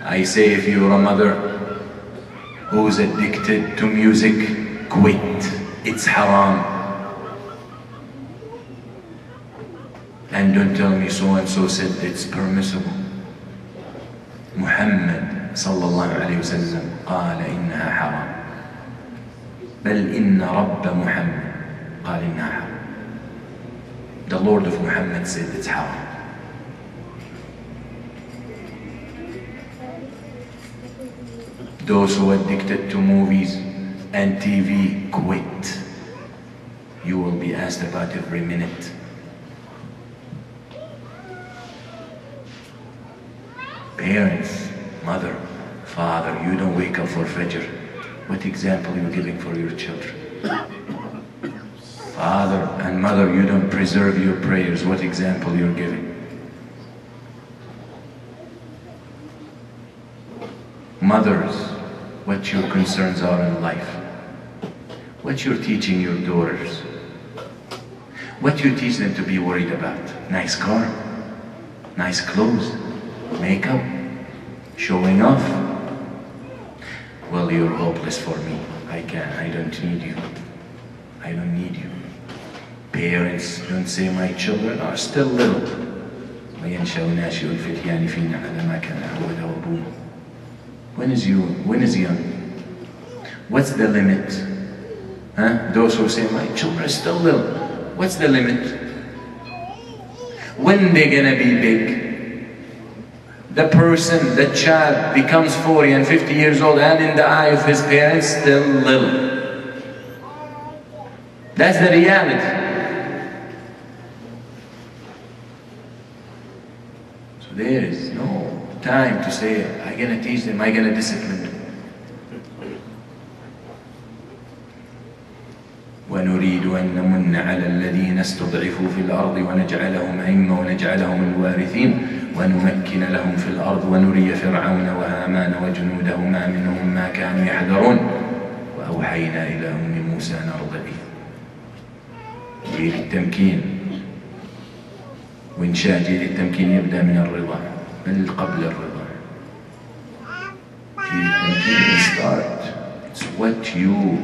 I say, if you're a mother who's addicted to music, quit. It's haram. And don't tell me so and so said it's permissible. Muhammad sallallahu alayhi wa sallam قال إنها حرام. بل إن رب محمد قال إنها حرام. The Lord of Muhammad said it's haram. Those who are addicted to movies and TV, quit. You will be asked about every minute. Parents, mother, father, you don't wake up for Fajr. What example are you giving for your children? Father and mother, you don't preserve your prayers. What example you're giving? Mothers, what your concerns are in life. What you're teaching your daughters. What you teach them to be worried about. Nice car, nice clothes, makeup, showing off. Well, you're hopeless for me. I don't need you. I don't need you. Parents, don't say my children are still little. When is young? What's the limit? Those who say my children are still little. What's the limit? When they're gonna be big? The person, the child becomes 40 and 50 years old, and in the eye of his parents, still little. That's the reality. So there is no time to say, I'm gonna teach them, I'm gonna discipline them. وَنُرِيدُ أن نمن على الذين استضعفوا في الأرض ونجعلهم أئمة ونجعلهم الوارثين ونمكن لهم في الأرض ونري فرعون وهامان وجنودهما منهم ما كانوا يحذرون وأوحينا إلى أم موسى أن أرضعيه. جيل التمكين وإنشاء جيل التمكين يبدأ من الرضاع بل قبل الرضاع. جيل التمكين start. It's what you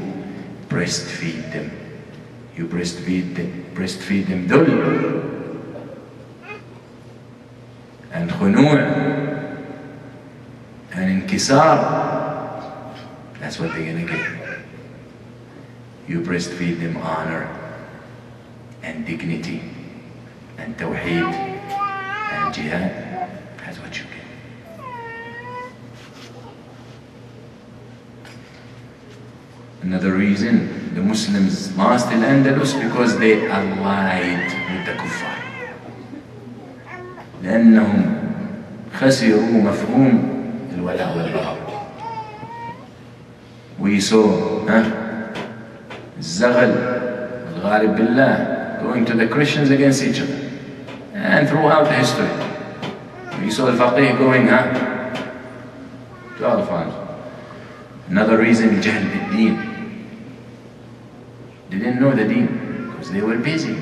breastfeed them. You breastfeed them ذل and خنوع and انكسار. That's what they're gonna get. You breastfeed them honor and dignity and tawheed and jihad. That's what you get. Another reason the Muslims lost Al-Andalus because they allied with the kuffar. لأنهم خسروا مفهوم الولاء والبراء. We saw الزغل الغالب بالله going to the Christians against each other, and throughout the history we saw al-faqih going to other farms. Another reason, jahl bid-deen. They didn't know the deen because they were busy.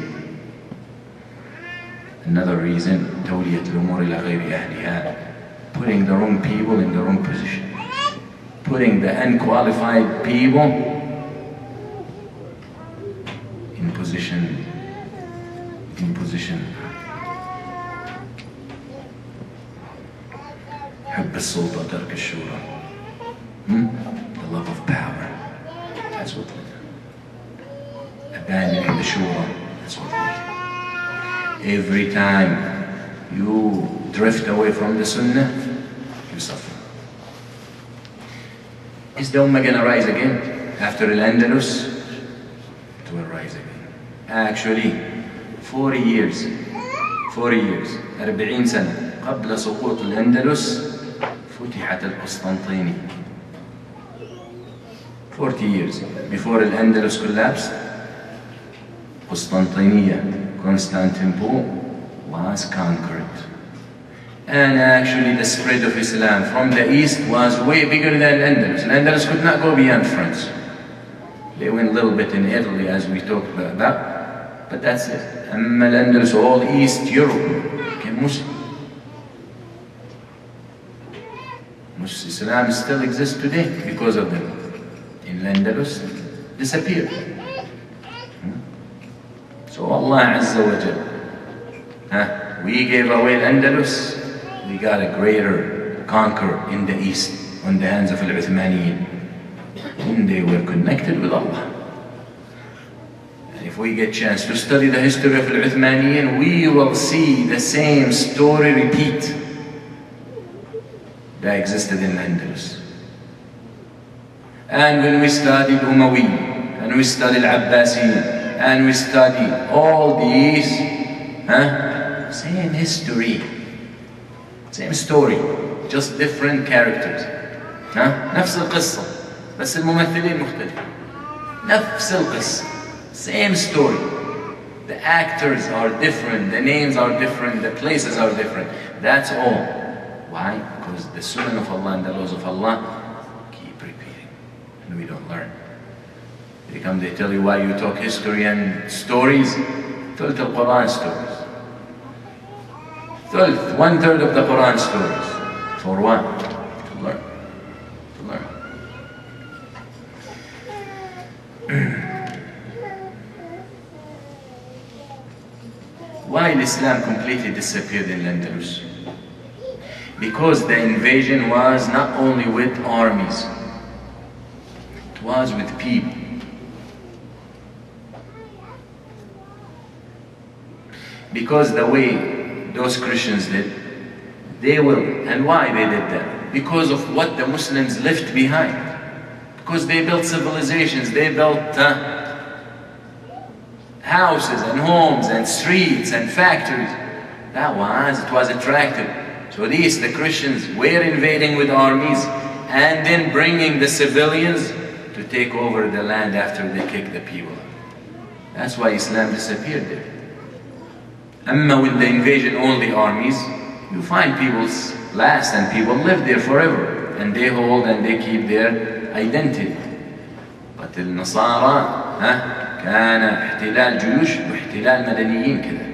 Another reason, تولية الأمور إلى غير أهلها, putting the wrong people in the wrong position, putting the unqualified people in position. حب السلطة ترك الشورى. The love of power. That's what we do. Abandoning the shura. That's what we do. Every time you drift away from the sunnah, you suffer. Is the ummah gonna rise again? After Al-Andalus, it will rise again. Actually, 40 years, 40 سنة قبل سقوط الأندلس فتحت القسطنطينية. 40 years before Al-Andalus collapsed, Constantinople was conquered. And actually the spread of Islam from the east was way bigger than Al-Andalus. Al-Andalus could not go beyond France. They went a little bit in Italy, as we talked about that, but that's it. Al-Andalus, all East Europe became Muslim. Islam still exists today because of them. In Al-Andalus, disappeared. So Allah Azza wa Jal, we gave away Al-Andalus, we got a greater conqueror in the East on the hands of Al-Uthmaniyin. And they were connected with Allah. And if we get a chance to study the history of Al-Uthmaniyin, we will see the same story repeat that existed in Al-Andalus. And when we studied Umayyad, and we studied Abbasiyin, and we study all these, same history, same story, just different characters. نفس القصة بس الممثلين مختلف. نفس القصة, same story. The actors are different, the names are different, the places are different. That's all. Why? Because the sunnah of Allah and the laws of Allah keep repeating, and we don't learn. They come, they tell you why you talk history and stories. ثلث القرآن stories. ثلث, 1/3 of the Quran stories. For what? To learn. To learn. Why Islam completely disappeared in Al-Andalus? Because the invasion was not only with armies, it was with people. Because the way those Christians did, they will. And why they did that? Because of what the Muslims left behind. Because they built civilizations, they built houses and homes and streets and factories. It was attractive. So these, the Christians, were invading with armies and then bringing the civilians to take over the land after they kicked the people. That's why Islam disappeared there. With the invasion, all the armies, you find people last and people live there forever. And they hold and they keep their identity. But النصارى كان احتلال جيوش واحتلال مدنيين كذا.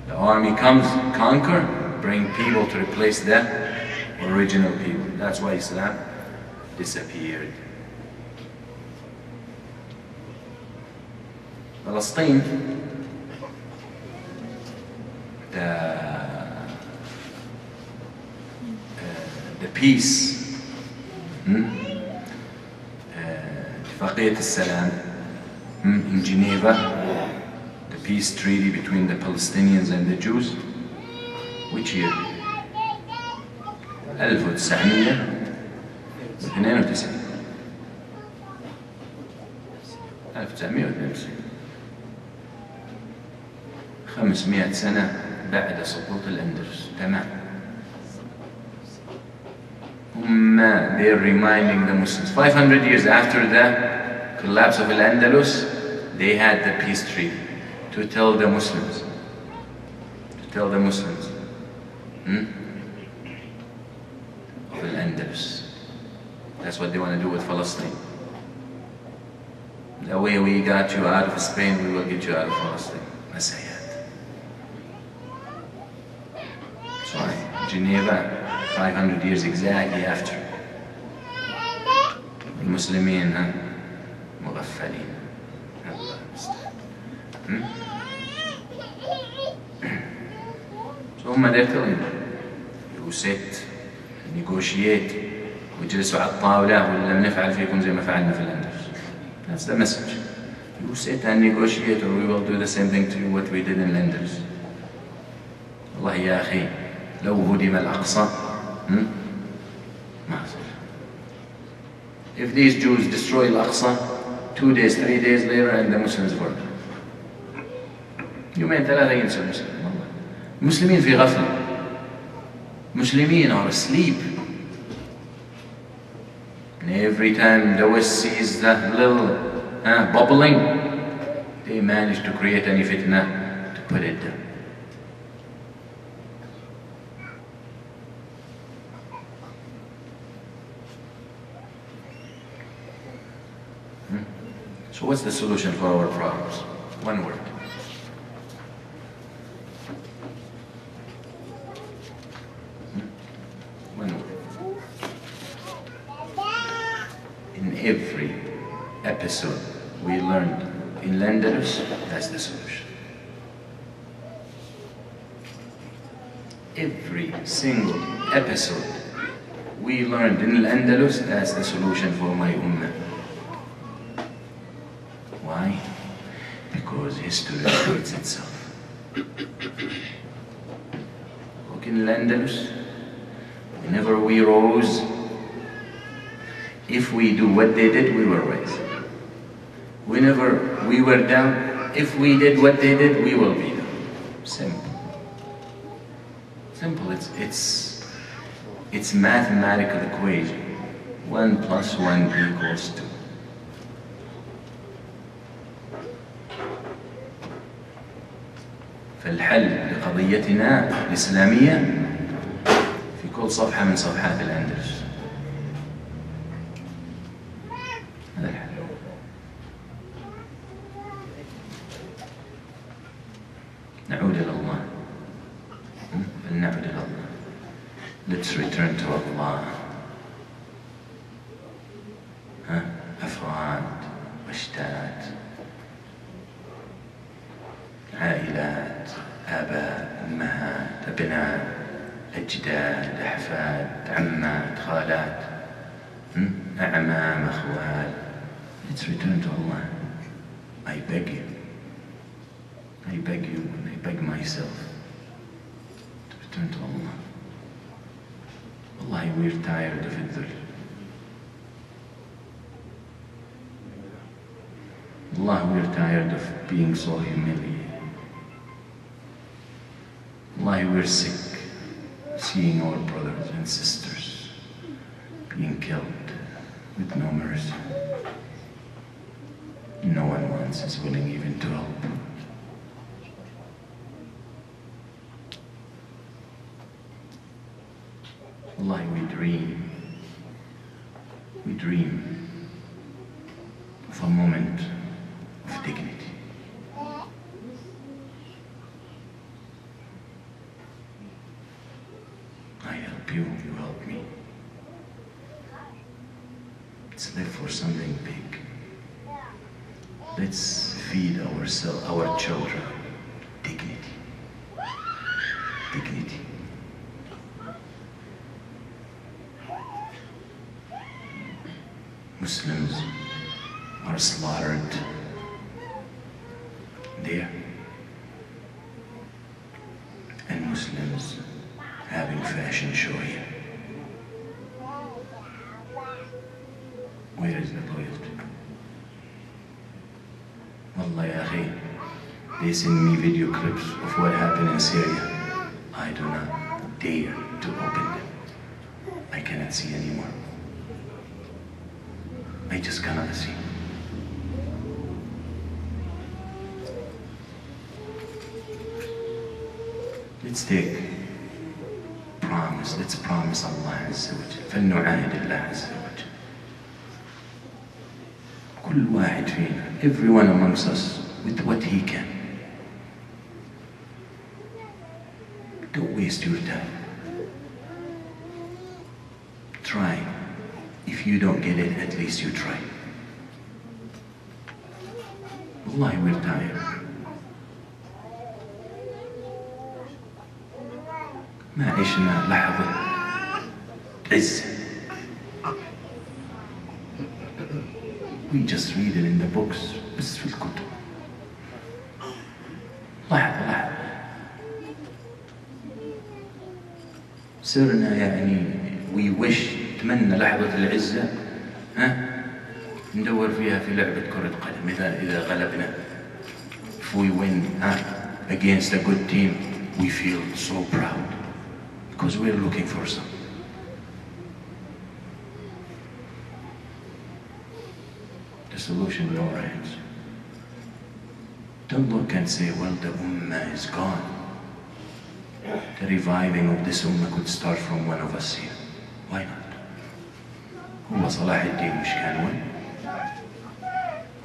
The army comes, conquer, bring people to replace the original people. That's why Islam disappeared. Palestine, the peace, اتفاقية السلام in Geneva, the peace treaty between the Palestinians and the Jews, which year? 1992. 500 سنة بعد سقوط الأندلس. تمام. They're reminding the Muslims. 500 years after the collapse of Al-Andalus, they had the peace treaty to tell the Muslims. Of Al-Andalus. That's what they want to do with Palestine. The way we got you out of Spain, we will get you out of Palestine. Masayat. That's why Geneva, 500 years exactly after. المسلمين مغفلين. الله المستعان. So they're telling you, you sit, negotiate, وجلسوا على الطاولة ولم نفعل فيكم زي ما فعلنا في الأندلس. That's the message. You sit and negotiate, or we will do the same thing to you what we did in الأندلس. والله يا أخي لو هدم الأقصى ما حصل. If these Jews destroy Al-Aqsa, 2 days, 3 days later, and the Muslims work. يومين 3 ينسوا المسلمين. والله. المسلمين في غفلة. Muslimin are asleep. And every time the West sees that little bubbling, they manage to create any fitna to put it down. So what's the solution for our problems? One word. One word. In every episode we learned in Al-Andalus, that's the solution. Every single episode we learned in Al-Andalus, that's the solution for my ummah. Why? Because history repeats itself. Look in Al-Andalus, whenever we rose, if we do what they did, we were raised. Whenever we were down, if we did what they did, we will be down. Simple. Simple. It's mathematical equation. 1 + 1 = 2. فالحل لقضيتنا الإسلامية في كل صفحة من صفحات الأندلس. هذا الحل. نعود إلى الله. فلنعود إلى الله. Let's return to Allah. أفراد وأشتات، عائلات، آباء، أمهات، أبناء، أجداد، أحفاد، عمات، خالات، أعمام، أخوال. Let's return to Allah. I beg you. I beg you and I beg myself to return to Allah. Wallahi, we're tired of it. Allah, we're tired of being so humiliated. Allah, we're sick of seeing our brothers and sisters being killed with no mercy. no one once is willing even to help. Wallahi, we dream of a moment of dignity. I help you, you help me. Let's live for something big. Let's feed our children dignity. Dignity. Muslims are slaughtered there, and Muslims having fashion show here. Where is the loyalty? Wallah ya akhi, they send me video clips of what happened in Syria. I do not dare to open them. I cannot see anymore. I just cannot see. Let's take promise. Let's promise Allah Azza wa Jal. فلنعاهد الله Azza wa Jal. كل واحد فينا, everyone amongst us, with what he can. Don't waste your time. Try. If you don't get it, at least you try. Wallahi, we're tired. ما عشنا لحظة عز. We just read it in the books, بس في الكتب. لحظة صرنا يعني we wish, نتمنى لحظة العزة ندور فيها في لعبة كرة قدم. إذا غلبنا, if we win against a good team, we feel so proud because we're looking for something. The solution in our hands. Don't look and say, well, the ummah is gone. The reviving of this ummah could start from one of us here. Why not? هو صلاح الدين مش كان ون؟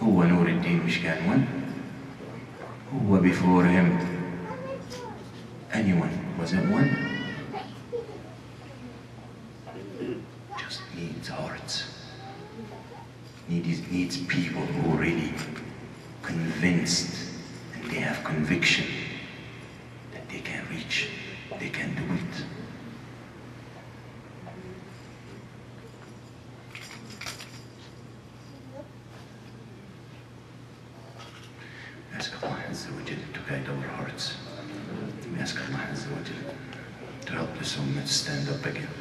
هو نور الدين مش كان ون؟ هو before him anyone wasn't one? Just needs hearts. Needs people who are really convinced and they have conviction that they can reach, they can do it. Ask Allah Azza wa Jal to guide our hearts. We ask Allah Azza wa Jal to help the ummah to stand up again.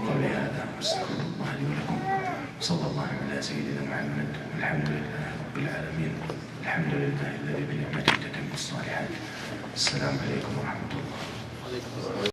قولي هذا واستغفر الله لي ولكم. صلى الله على سيدنا محمد والحمد لله رب العالمين. الحمد لله الذي بنعمته تتم الصالحات. السلام عليكم ورحمة الله.